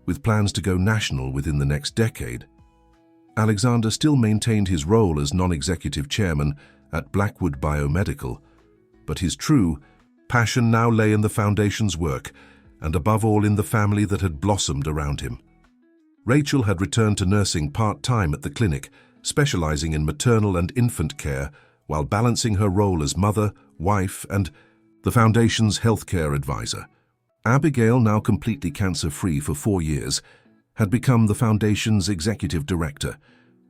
with plans to go national within the next decade. Alexander still maintained his role as non-executive chairman at Blackwood Biomedical, but his true passion now lay in the foundation's work, and above all in the family that had blossomed around him. Rachel had returned to nursing part-time at the clinic, specializing in maternal and infant care, while balancing her role as mother, wife, and the foundation's healthcare advisor. Abigail, now completely cancer-free for 4 years, had become the foundation's executive director,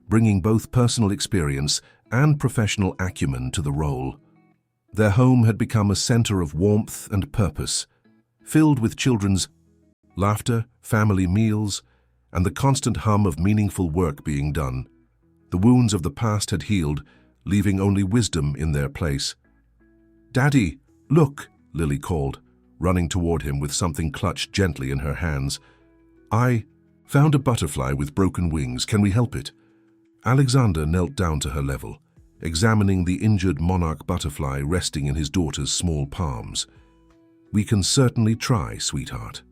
bringing both personal experience and professional acumen to the role. Their home had become a center of warmth and purpose, filled with children's laughter, family meals, and the constant hum of meaningful work being done. The wounds of the past had healed, leaving only wisdom in their place. "Daddy, look," Lily called, running toward him with something clutched gently in her hands. "I found a butterfly with broken wings. Can we help it?" Alexander knelt down to her level, examining the injured monarch butterfly resting in his daughter's small palms. "We can certainly try, sweetheart.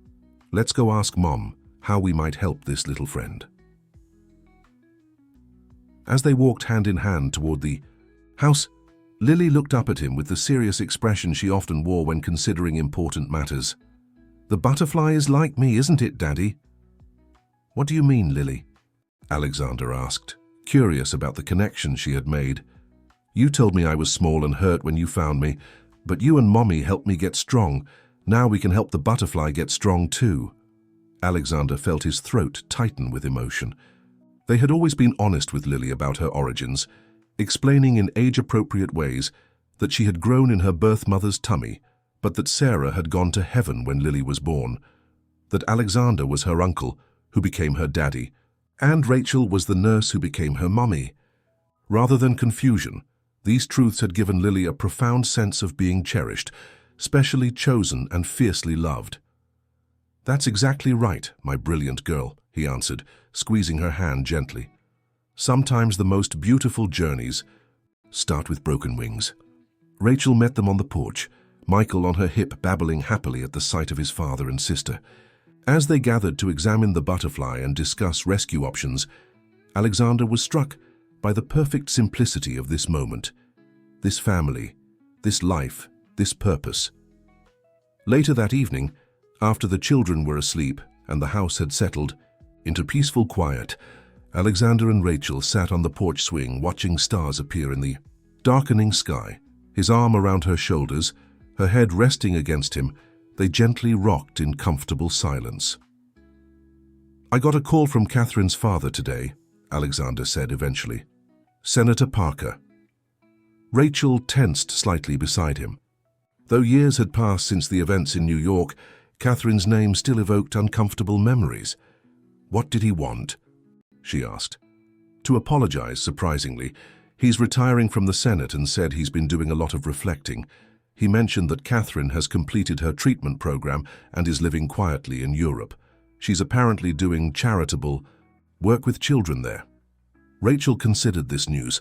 Let's go ask Mom how we might help this little friend." As they walked hand in hand toward the house, Lily looked up at him with the serious expression she often wore when considering important matters. "The butterfly is like me, isn't it, Daddy?" "What do you mean, Lily?" Alexander asked, curious about the connection she had made. "You told me I was small and hurt when you found me, but you and Mommy helped me get strong. Now we can help the butterfly get strong too." Alexander felt his throat tighten with emotion. They had always been honest with Lily about her origins, explaining in age-appropriate ways that she had grown in her birth mother's tummy, but that Sarah had gone to heaven when Lily was born, that Alexander was her uncle, who became her daddy, and Rachel was the nurse who became her mummy. Rather than confusion, these truths had given Lily a profound sense of being cherished, specially chosen and fiercely loved. "That's exactly right, my brilliant girl," he answered, squeezing her hand gently. "Sometimes the most beautiful journeys start with broken wings." Rachel met them on the porch, Michael on her hip babbling happily at the sight of his father and sister. As they gathered to examine the butterfly and discuss rescue options, Alexander was struck by the perfect simplicity of this moment, this family, this life, this purpose. Later that evening, after the children were asleep and the house had settled into peaceful quiet, Alexander and Rachel sat on the porch swing watching stars appear in the darkening sky. His arm around her shoulders, her head resting against him, they gently rocked in comfortable silence. "I got a call from Catherine's father today," Alexander said eventually. "Senator Parker." Rachel tensed slightly beside him. Though years had passed since the events in New York, Catherine's name still evoked uncomfortable memories. "What did he want?" she asked. "To apologize, surprisingly. He's retiring from the Senate and said he's been doing a lot of reflecting. He mentioned that Catherine has completed her treatment program and is living quietly in Europe. She's apparently doing charitable work with children there." Rachel considered this news.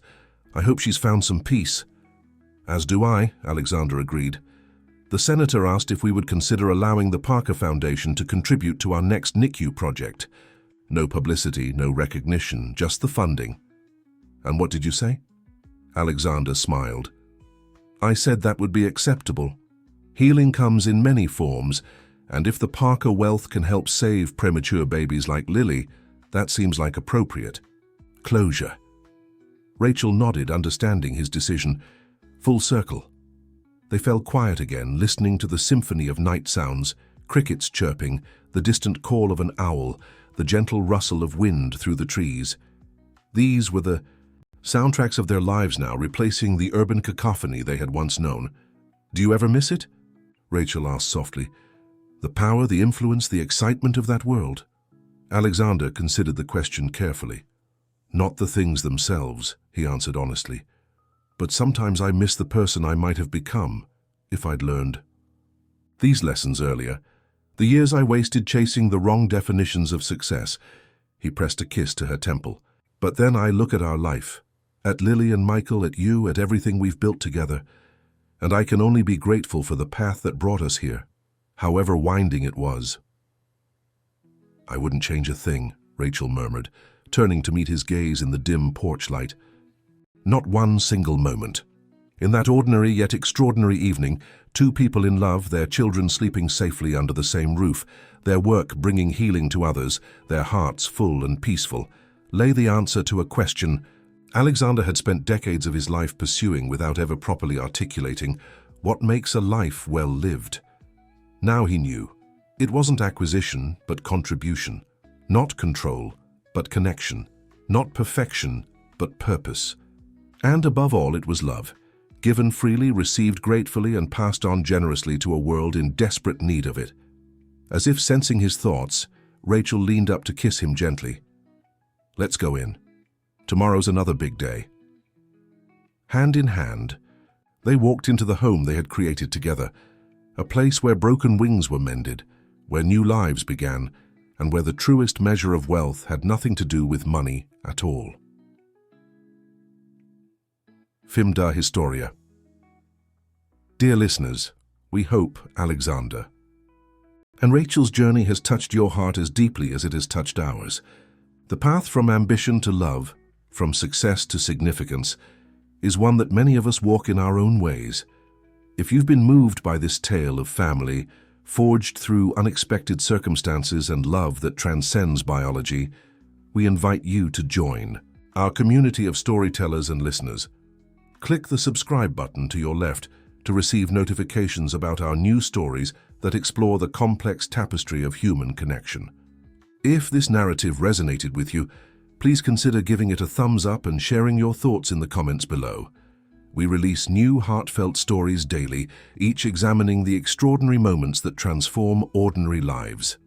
"I hope she's found some peace." "As do I," Alexander agreed. "The senator asked if we would consider allowing the Parker Foundation to contribute to our next NICU project. No publicity, no recognition, just the funding." "And what did you say?" Alexander smiled. "I said that would be acceptable. Healing comes in many forms, and if the Parker wealth can help save premature babies like Lily, that seems like appropriate. Closure." Rachel nodded, understanding his decision. Full circle. They fell quiet again, listening to the symphony of night sounds, crickets chirping, the distant call of an owl, the gentle rustle of wind through the trees. These were the soundtracks of their lives now, replacing the urban cacophony they had once known. "Do you ever miss it?" Rachel asked softly. "The power, the influence, the excitement of that world?" Alexander considered the question carefully. "Not the things themselves," he answered honestly. "But sometimes I miss the person I might have become, if I'd learned these lessons earlier. The years I wasted chasing the wrong definitions of success." He pressed a kiss to her temple. "But then I look at our life, at Lily and Michael, at you, at everything we've built together, and I can only be grateful for the path that brought us here, however winding it was." "I wouldn't change a thing," Rachel murmured, turning to meet his gaze in the dim porch light. "Not one single moment." In that ordinary yet extraordinary evening, two people in love, their children sleeping safely under the same roof, their work bringing healing to others, their hearts full and peaceful, lay the answer to a question Alexander had spent decades of his life pursuing without ever properly articulating: what makes a life well lived? Now he knew. It wasn't acquisition, but contribution. Not control, but connection. Not perfection, but purpose. And above all, it was love. Given freely, received gratefully, and passed on generously to a world in desperate need of it. As if sensing his thoughts, Rachel leaned up to kiss him gently. "Let's go in. Tomorrow's another big day." Hand in hand, they walked into the home they had created together, a place where broken wings were mended, where new lives began, and where the truest measure of wealth had nothing to do with money at all. Fimda Historia. Dear listeners, we hope Alexander and Rachel's journey has touched your heart as deeply as it has touched ours. The path from ambition to love, from success to significance, is one that many of us walk in our own ways. If you've been moved by this tale of family, forged through unexpected circumstances and love that transcends biology, we invite you to join our community of storytellers and listeners. Click the subscribe button to your left to receive notifications about our new stories that explore the complex tapestry of human connection. If this narrative resonated with you, please consider giving it a thumbs up and sharing your thoughts in the comments below. We release new heartfelt stories daily, each examining the extraordinary moments that transform ordinary lives.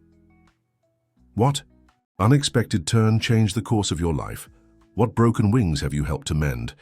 What unexpected turn changed the course of your life? What broken wings have you helped to mend?